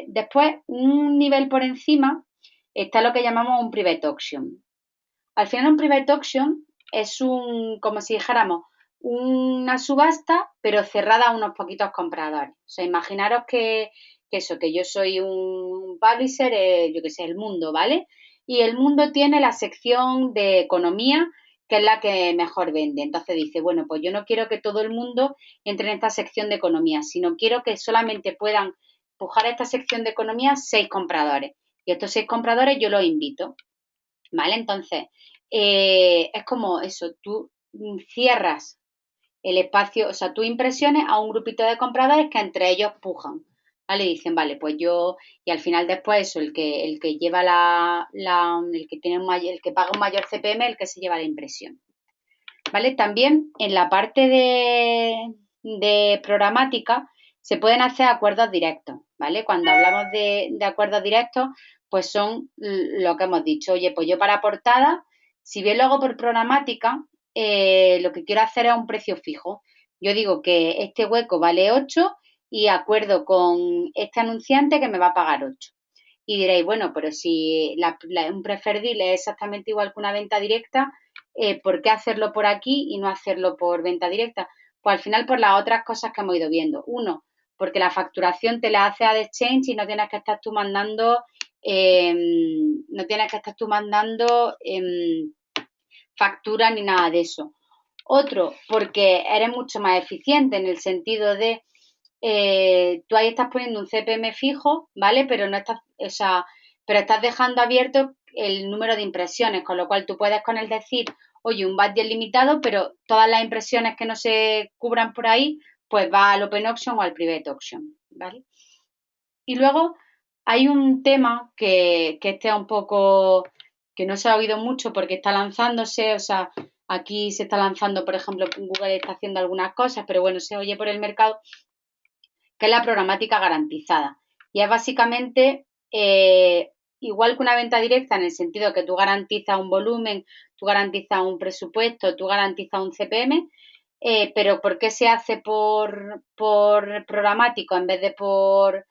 Después, un nivel por encima, está lo que llamamos un private auction. Al final un private auction es como si dijéramos, una subasta, pero cerrada a unos poquitos compradores. O sea, imaginaros que yo soy un publisher, yo que sé, El Mundo, ¿vale? Y El Mundo tiene la sección de economía, que es la que mejor vende. Entonces dice, bueno, pues yo no quiero que todo el mundo entre en esta sección de economía, sino quiero que solamente puedan pujar esta sección de economía 6 compradores. Y estos 6 compradores yo los invito, ¿vale? Entonces, es como eso, tú cierras el espacio, o sea, tú impresiones a un grupito de compradores que entre ellos pujan, ¿vale? Y dicen, vale, pues yo, y al final después eso, el que lleva el que tiene el que paga un mayor CPM, el que se lleva la impresión, ¿vale? También en la parte de programática se pueden hacer acuerdos directos, ¿vale? Cuando hablamos de acuerdos directos, pues son lo que hemos dicho. Oye, pues yo para portada, si bien lo hago por programática, lo que quiero hacer es un precio fijo. Yo digo que este hueco vale 8 y acuerdo con este anunciante que me va a pagar 8. Y diréis, bueno, pero si un preferred deal es exactamente igual que una venta directa, ¿por qué hacerlo por aquí y no hacerlo por venta directa? Pues al final por las otras cosas que hemos ido viendo. Uno, porque la facturación te la hace AdExchange y no tienes que estar tú mandando, no tienes que estar tú mandando facturas ni nada de eso. Otro, porque eres mucho más eficiente en el sentido de tú ahí estás poniendo un CPM fijo, ¿vale? Pero no estás, o sea, pero estás dejando abierto el número de impresiones, con lo cual tú puedes con él decir, oye, un budget limitado, pero todas las impresiones que no se cubran por ahí, pues va al Open Auction o al Private Auction, ¿vale? Y luego hay un tema que este es un poco, que no se ha oído mucho porque está lanzándose, o sea, aquí se está lanzando, por ejemplo, Google está haciendo algunas cosas, pero bueno, se oye por el mercado, que es la programática garantizada. Y es básicamente igual que una venta directa en el sentido que tú garantizas un volumen, tú garantizas un presupuesto, tú garantizas un CPM, pero ¿por qué se hace por programático en vez de por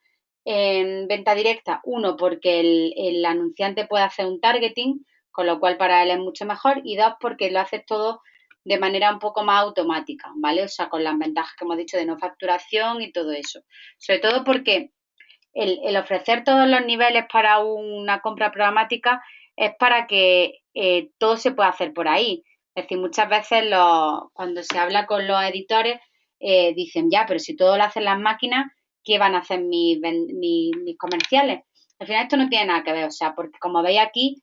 venta directa? Uno, porque el anunciante puede hacer un targeting, con lo cual para él es mucho mejor, y dos, porque lo haces todo de manera un poco más automática, ¿vale? O sea, con las ventajas que hemos dicho de no facturación y todo eso. Sobre todo porque el ofrecer todos los niveles para una compra programática es para que todo se pueda hacer por ahí. Es decir, muchas veces cuando se habla con los editores dicen, ya, pero si todo lo hacen las máquinas, ¿qué van a hacer mis comerciales? Al final esto no tiene nada que ver, o sea, porque como veis aquí,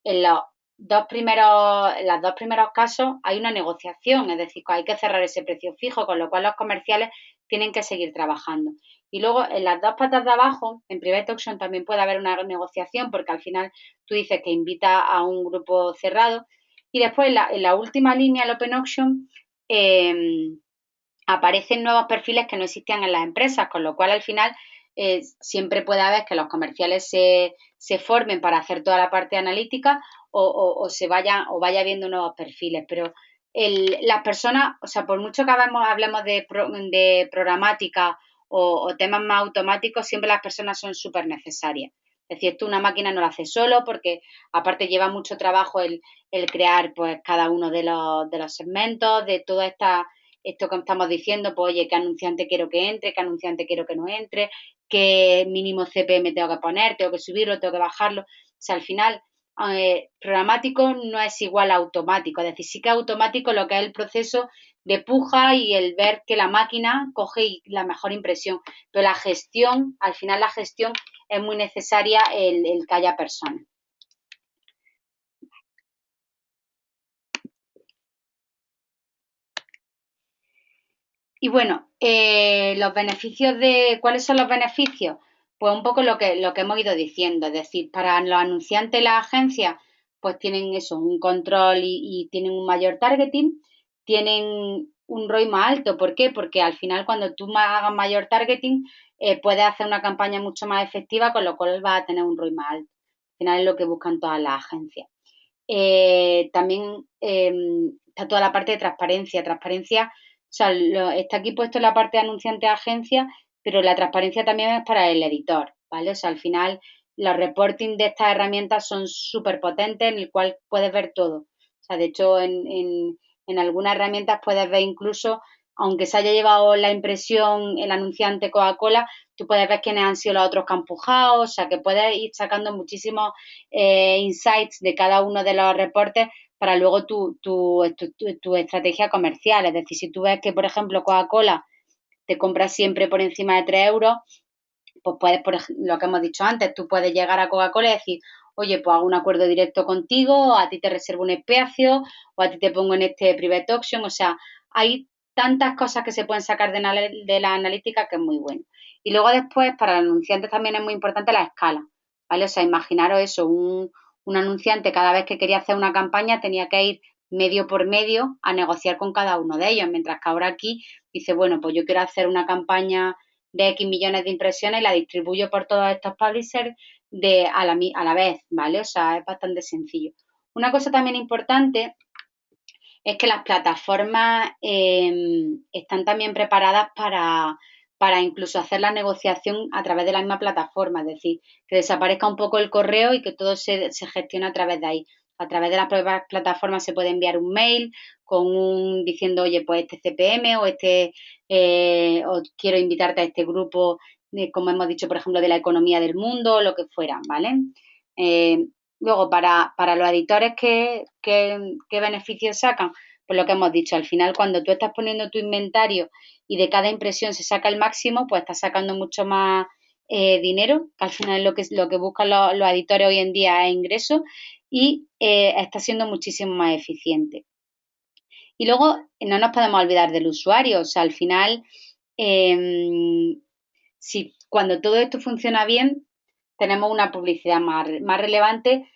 en los dos primeros casos hay una negociación, es decir, hay que cerrar ese precio fijo, con lo cual los comerciales tienen que seguir trabajando. Y luego en las dos patas de abajo, en Private Auction también puede haber una negociación, porque al final tú dices que invita a un grupo cerrado. Y después en la última línea, el Open Auction, eh, aparecen nuevos perfiles que no existían en las empresas, con lo cual al final siempre puede haber que los comerciales se formen para hacer toda la parte analítica o se vayan o vaya viendo nuevos perfiles. Pero las personas, o sea, por mucho que hablemos de programática o temas más automáticos, siempre las personas son súper necesarias. Es decir, esto una máquina no lo hace solo porque aparte lleva mucho trabajo el crear pues cada uno de los segmentos, de toda esto que estamos diciendo, pues oye, qué anunciante quiero que entre, qué anunciante quiero que no entre, qué mínimo CPM tengo que poner, tengo que subirlo, tengo que bajarlo. O sea, al final, programático no es igual a automático, es decir, sí que es automático lo que es el proceso de puja y el ver que la máquina coge la mejor impresión, pero la gestión, al final la gestión es muy necesaria el que haya personas. Y bueno, los beneficios ¿cuáles son los beneficios? Pues un poco lo que hemos ido diciendo, es decir, para los anunciantes y las agencias, pues tienen eso, un control y tienen un mayor targeting, tienen un ROI más alto. ¿Por qué? Porque al final cuando tú hagas mayor targeting, puedes hacer una campaña mucho más efectiva, con lo cual vas a tener un ROI más alto. Al final es lo que buscan todas las agencias. También está toda la parte de transparencia. Transparencia, o sea, está aquí puesto en la parte de anunciante de agencia, pero la transparencia también es para el editor, ¿vale? O sea, al final los reporting de estas herramientas son súper potentes en el cual puedes ver todo. O sea, de hecho, en algunas herramientas puedes ver incluso, aunque se haya llevado la impresión el anunciante Coca-Cola, tú puedes ver quiénes han sido los otros que han pujado, o sea, que puedes ir sacando muchísimos insights de cada uno de los reportes para luego tu estrategia comercial. Es decir, si tú ves que, por ejemplo, Coca-Cola te compra siempre por encima de 3 euros, pues puedes, lo que hemos dicho antes, tú puedes llegar a Coca-Cola y decir, oye, pues hago un acuerdo directo contigo, a ti te reservo un espacio, o a ti te pongo en este private auction. O sea, hay tantas cosas que se pueden sacar de la analítica que es muy bueno. Y luego después, para el anunciante también es muy importante la escala, ¿vale? O sea, imaginaros eso, un anunciante cada vez que quería hacer una campaña tenía que ir medio por medio a negociar con cada uno de ellos, mientras que ahora aquí dice, bueno, pues yo quiero hacer una campaña de X millones de impresiones y la distribuyo por todos estos publishers a la vez, ¿vale? O sea, es bastante sencillo. Una cosa también importante es que las plataformas están también preparadas para incluso hacer la negociación a través de la misma plataforma, es decir, que desaparezca un poco el correo y que todo se gestione a través de ahí. A través de las propias plataformas se puede enviar un mail diciendo, oye, pues este CPM o quiero invitarte a este grupo, como hemos dicho, por ejemplo, de la economía del mundo, lo que fuera, ¿vale? Eh, Luego, para los editores, ¿qué beneficios sacan? Pues lo que hemos dicho, al final, cuando tú estás poniendo tu inventario y de cada impresión se saca el máximo, pues estás sacando mucho más dinero, que al final es lo que buscan los editores hoy en día es ingresos, y está siendo muchísimo más eficiente. Y luego no nos podemos olvidar del usuario, o sea, al final, si cuando todo esto funciona bien, tenemos una publicidad más relevante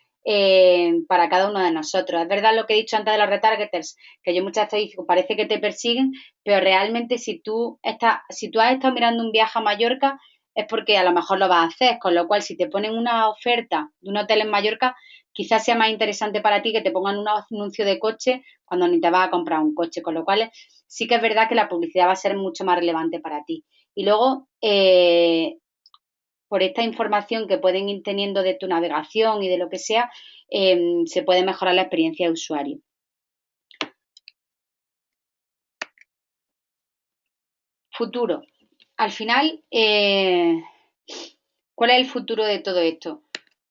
para cada uno de nosotros. Es verdad lo que he dicho antes de los retargeters, que yo muchas veces digo, parece que te persiguen, pero realmente si tú has estado mirando un viaje a Mallorca, es porque a lo mejor lo vas a hacer, con lo cual si te ponen una oferta de un hotel en Mallorca, quizás sea más interesante para ti que te pongan un anuncio de coche cuando ni te vas a comprar un coche, con lo cual sí que es verdad que la publicidad va a ser mucho más relevante para ti. Y luego, por esta información que pueden ir teniendo de tu navegación y de lo que sea, se puede mejorar la experiencia de usuario. Futuro. Al final, ¿cuál es el futuro de todo esto?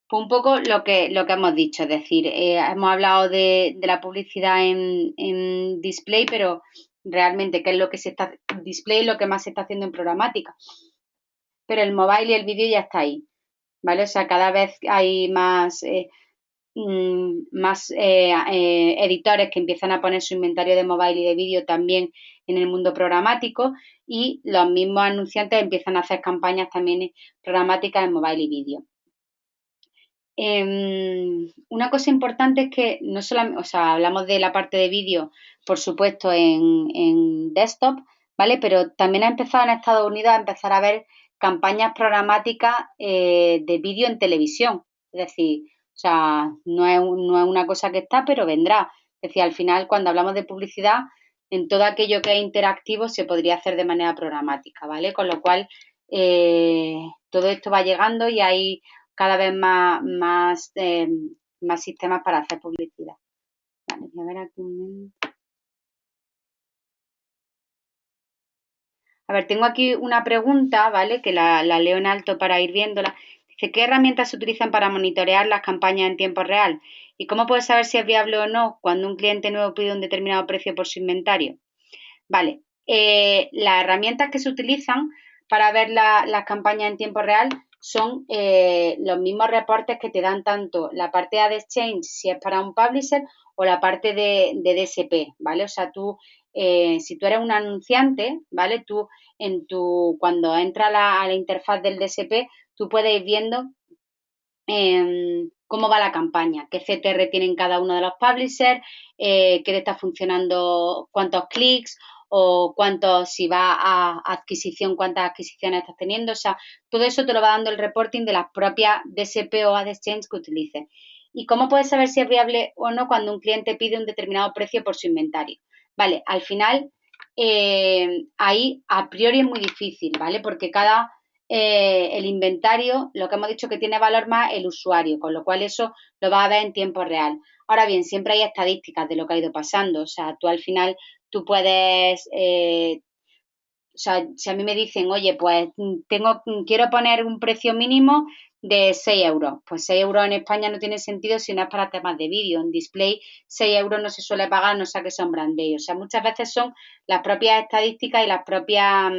Pues un poco lo que hemos dicho, es decir, hemos hablado de la publicidad en display, pero realmente, ¿qué es lo que se está? Display es lo que más se está haciendo en programática. Pero el mobile y el vídeo ya está ahí, ¿vale? O sea, cada vez hay más editores que empiezan a poner su inventario de mobile y de vídeo también en el mundo programático y los mismos anunciantes empiezan a hacer campañas también programáticas en mobile y vídeo. Una cosa importante es que no solamente, o sea, hablamos de la parte de vídeo, por supuesto, en desktop, ¿vale? Pero también ha empezado en Estados Unidos a empezar a ver campañas programáticas de vídeo en televisión. Es decir, o sea, no es una cosa que está, pero vendrá. Es decir, al final, cuando hablamos de publicidad, en todo aquello que es interactivo se podría hacer de manera programática, ¿vale? Con lo cual, todo esto va llegando y hay cada vez más sistemas para hacer publicidad. Vale, voy a ver aquí A ver, tengo aquí una pregunta, ¿vale? Que la leo en alto para ir viéndola. Dice, ¿qué herramientas se utilizan para monitorear las campañas en tiempo real? ¿Y cómo puedes saber si es viable o no cuando un cliente nuevo pide un determinado precio por su inventario? Vale, las herramientas que se utilizan para ver las campañas en tiempo real son los mismos reportes que te dan tanto la parte de Ad Exchange, si es para un publisher, o la parte de DSP, ¿vale? O sea, si tú eres un anunciante, ¿vale? Cuando entra a la interfaz del DSP, tú puedes ir viendo cómo va la campaña, qué CTR tienen cada uno de los publishers, qué te está funcionando, cuántos clics o si va a adquisición, cuántas adquisiciones estás teniendo. O sea, todo eso te lo va dando el reporting de las propias DSP o Ad Exchange que utilices. ¿Y cómo puedes saber si es viable o no cuando un cliente pide un determinado precio por su inventario? Vale, al final, ahí a priori es muy difícil, ¿vale? Porque el inventario, lo que hemos dicho que tiene valor más el usuario, con lo cual eso lo vas a ver en tiempo real. Ahora bien, siempre hay estadísticas de lo que ha ido pasando, o sea, tú al final, tú puedes, o sea, si a mí me dicen, oye, pues quiero poner un precio mínimo de 6 euros, pues 6 euros en España no tiene sentido si no es para temas de vídeo. En display 6 euros no se suele pagar, no sé que son branding. O sea, muchas veces son las propias estadísticas y las propias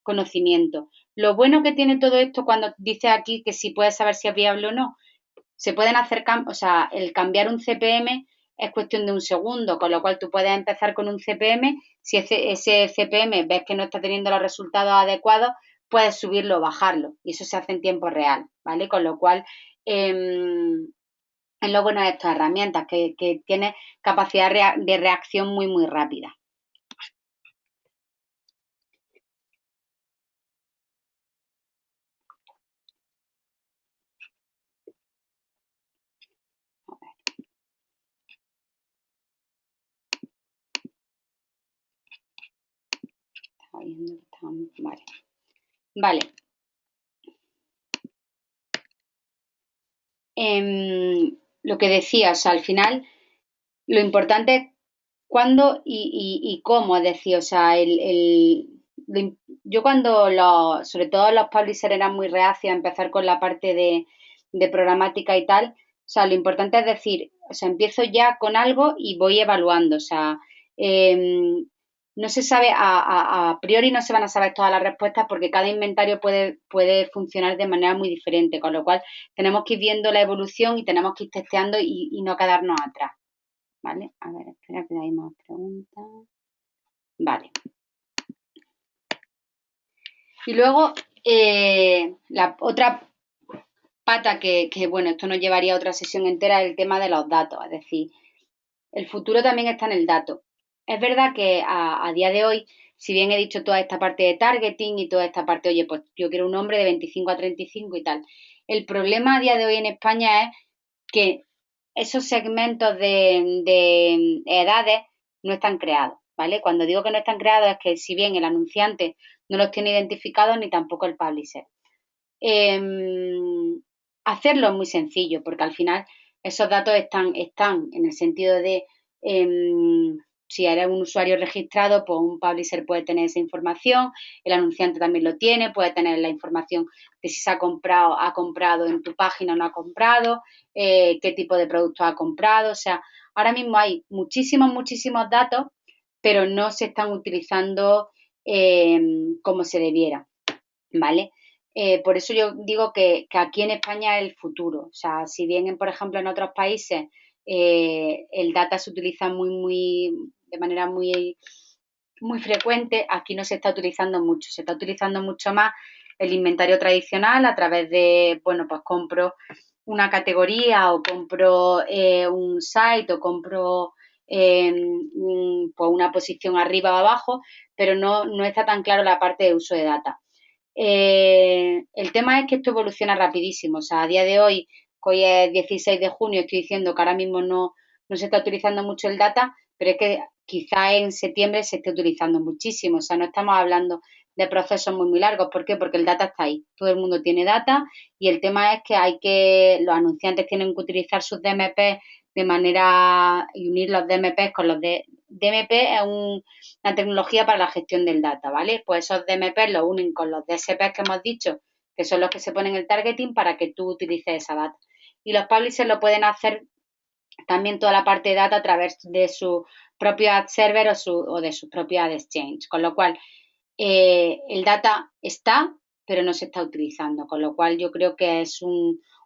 conocimientos. Lo bueno que tiene todo esto cuando dice aquí que si puedes saber si es viable o no, se pueden hacer o sea, el cambiar un CPM es cuestión de un segundo, con lo cual tú puedes empezar con un CPM, si ese CPM ves que no está teniendo los resultados adecuados, puedes subirlo o bajarlo, y eso se hace en tiempo real, ¿vale? Con lo cual, es lo bueno de estas herramientas, que tiene capacidad de reacción muy, muy rápida. Vale. Vale. lo que decía, o sea, al final lo importante es cuándo y cómo, es decir, o sea, yo cuando sobre todo los publishers eran muy reacios a empezar con la parte de programática y tal, o sea, lo importante es decir, o sea, empiezo ya con algo y voy evaluando, o sea, no se sabe, a priori no se van a saber todas las respuestas porque cada inventario puede funcionar de manera muy diferente, con lo cual tenemos que ir viendo la evolución y tenemos que ir testeando y no quedarnos atrás. ¿Vale? A ver, espera que hay más preguntas. Vale. Y luego, la otra pata bueno, esto nos llevaría a otra sesión entera, es el tema de los datos. Es decir, el futuro también está en el dato. Es verdad que a día de hoy, si bien he dicho toda esta parte de targeting y toda esta parte, oye, pues yo quiero un hombre de 25 a 35 y tal. El problema a día de hoy en España es que esos segmentos de edades no están creados, ¿vale? Cuando digo que no están creados es que si bien el anunciante no los tiene identificados ni tampoco el publisher. Eh, hacerlo es muy sencillo porque al final esos datos están en el sentido de eh, si eres un usuario registrado, pues un publisher puede tener esa información, el anunciante también lo tiene, puede tener la información de si se ha comprado en tu página o no ha comprado, qué tipo de producto ha comprado, o sea, ahora mismo hay muchísimos datos, pero no se están utilizando como se debiera, ¿vale? Por eso yo digo que aquí en España es el futuro. O sea, si bien, por ejemplo, en otros países el data se utiliza de manera muy frecuente, aquí no se está utilizando mucho. Se está utilizando mucho más el inventario tradicional a través de, bueno, pues compro una categoría o compro un site o compro pues una posición arriba o abajo, pero no está tan claro la parte de uso de data. El tema es que esto evoluciona rapidísimo. O sea, a día de hoy, que hoy es 16 de junio, estoy diciendo que ahora mismo no se está utilizando mucho el data, pero es que quizá en septiembre se esté utilizando muchísimo. O sea, no estamos hablando de procesos muy largos. ¿Por qué? Porque el data está ahí. Todo el mundo tiene data y el tema es que los anunciantes tienen que utilizar sus DMP de manera y unir los DMP con los de DMP es una tecnología para la gestión del data, ¿vale? Pues esos DMP los unen con los DSP que hemos dicho, que son los que se ponen en el targeting para que tú utilices esa data. Y los publishers lo pueden hacer también toda la parte de data a través de su propio ad server o de su propia ad exchange, con lo cual el data está, pero no se está utilizando, con lo cual yo creo que es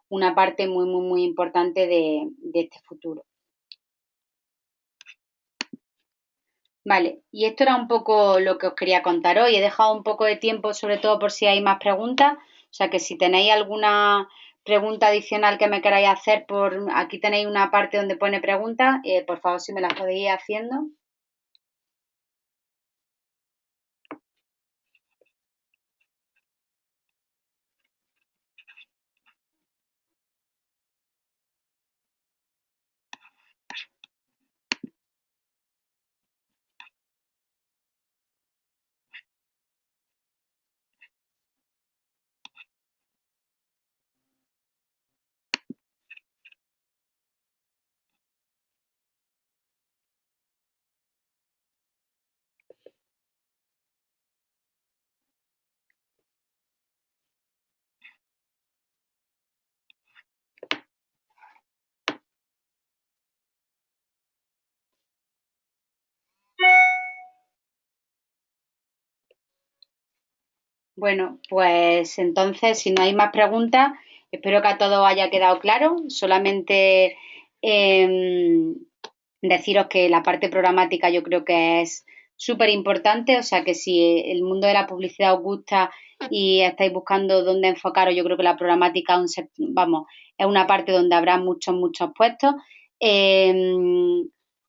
una parte muy importante de este futuro. Vale, y esto era un poco lo que os quería contar hoy. He dejado un poco de tiempo, sobre todo por si hay más preguntas. O sea que si tenéis alguna pregunta adicional que me queráis hacer, aquí tenéis una parte donde pone preguntas. Por favor, si me las podéis ir haciendo. Bueno, pues entonces, si no hay más preguntas, espero que a todos haya quedado claro. Solamente eh, deciros que la parte programática yo creo que es súper importante, o sea que si el mundo de la publicidad os gusta y estáis buscando dónde enfocaros, yo creo que la programática vamos, es una parte donde habrá muchos puestos. Eh,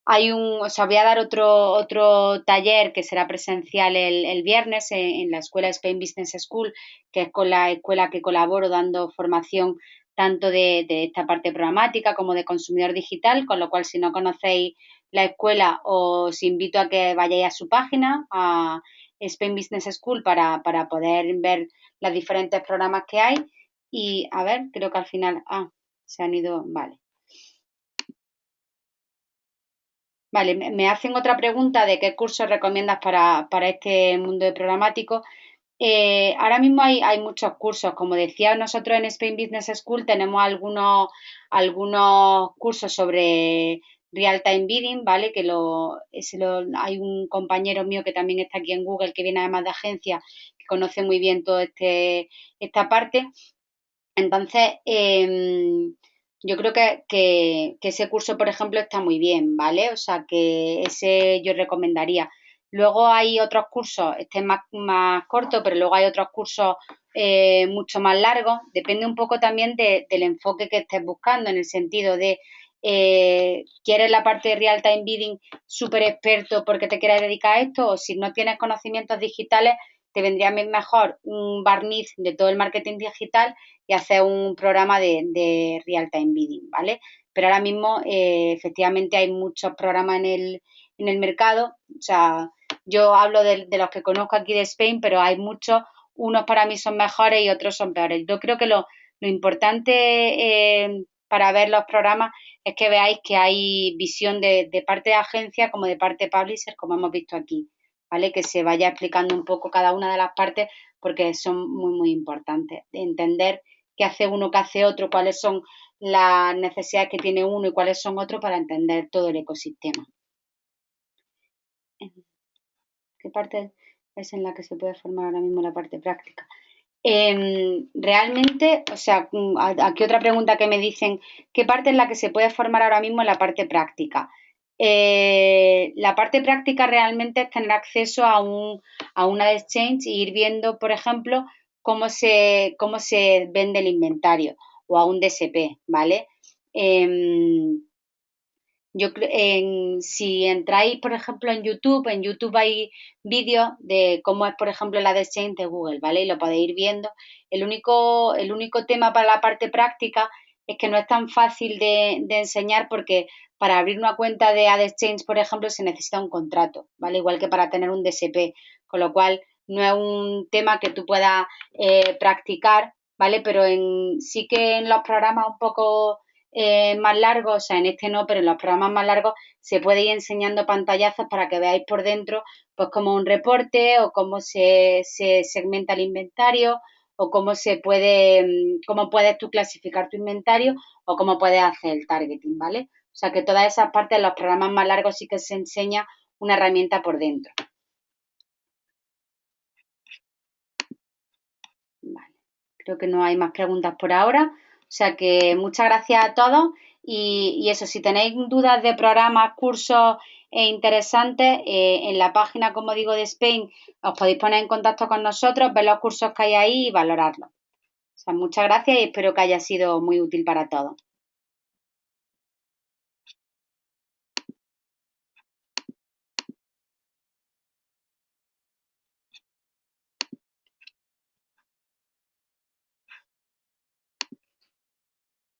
o sea, voy a dar otro taller que será presencial el viernes en la escuela Spain Business School, que es con la escuela que colaboro dando formación tanto de esta parte programática como de consumidor digital, con lo cual si no conocéis la escuela os invito a que vayáis a su página, a Spain Business School, para poder ver los diferentes programas que hay. Y a ver, creo que al final, se han ido, vale. Vale, me hacen otra pregunta de qué cursos recomiendas para este mundo de programático. Ahora mismo hay muchos cursos. Como decía, nosotros en Spain Business School tenemos algunos cursos sobre Real Time Bidding, ¿vale? Hay un compañero mío que también está aquí en Google, que viene además de agencia, que conoce muy bien todo esta parte. Entonces, yo creo que ese curso, por ejemplo, está muy bien, ¿vale? O sea, que ese yo recomendaría. Luego hay otros cursos, este es más corto, pero luego hay otros cursos mucho más largos. Depende un poco también del enfoque que estés buscando, en el sentido de, ¿quieres la parte de real time bidding súper experto porque te quieres dedicar a esto? O si no tienes conocimientos digitales, te vendría mejor un barniz de todo el marketing digital y hacer un programa de real-time bidding, ¿vale? Pero ahora mismo, efectivamente, hay muchos programas en el mercado. O sea, yo hablo de los que conozco aquí de Spain, pero hay muchos. Unos para mí son mejores y otros son peores. Yo creo que lo importante para ver los programas es que veáis que hay visión de parte de agencia como de parte de publisher, como hemos visto aquí, ¿vale? Que se vaya explicando un poco cada una de las partes porque son muy, muy importantes. Entender qué hace uno, qué hace otro, cuáles son las necesidades que tiene uno y cuáles son otros para entender todo el ecosistema. ¿Qué parte es en la que se puede formar ahora mismo la parte práctica? Realmente, o sea, aquí otra pregunta que me dicen, ¿qué parte es la que se puede formar ahora mismo en la parte práctica? La parte práctica realmente es tener acceso a una exchange e ir viendo, por ejemplo, cómo se vende el inventario o a un DSP, ¿vale? Eh, si entráis, por ejemplo, en YouTube hay vídeos de cómo es, por ejemplo, la exchange de Google, ¿vale? Y lo podéis ir viendo. El único tema para la parte práctica es que no es tan fácil de enseñar porque para abrir una cuenta de AdExchange, por ejemplo, se necesita un contrato, ¿vale? Igual que para tener un DSP, con lo cual no es un tema que tú puedas practicar, ¿vale? Pero sí que en los programas un poco más largos, o sea, en este no, pero en los programas más largos se puede ir enseñando pantallazos para que veáis por dentro, pues como un reporte o cómo se segmenta el inventario o cómo puedes tú clasificar tu inventario o cómo puedes hacer el targeting, ¿vale? O sea, que todas esas partes en los programas más largos sí que se enseña una herramienta por dentro. Vale. Creo que no hay más preguntas por ahora. O sea que muchas gracias a todos y eso, si tenéis dudas de programas, cursos interesantes, en la página, como digo, de Spain, os podéis poner en contacto con nosotros, ver los cursos que hay ahí y valorarlos. O sea, muchas gracias y espero que haya sido muy útil para todos.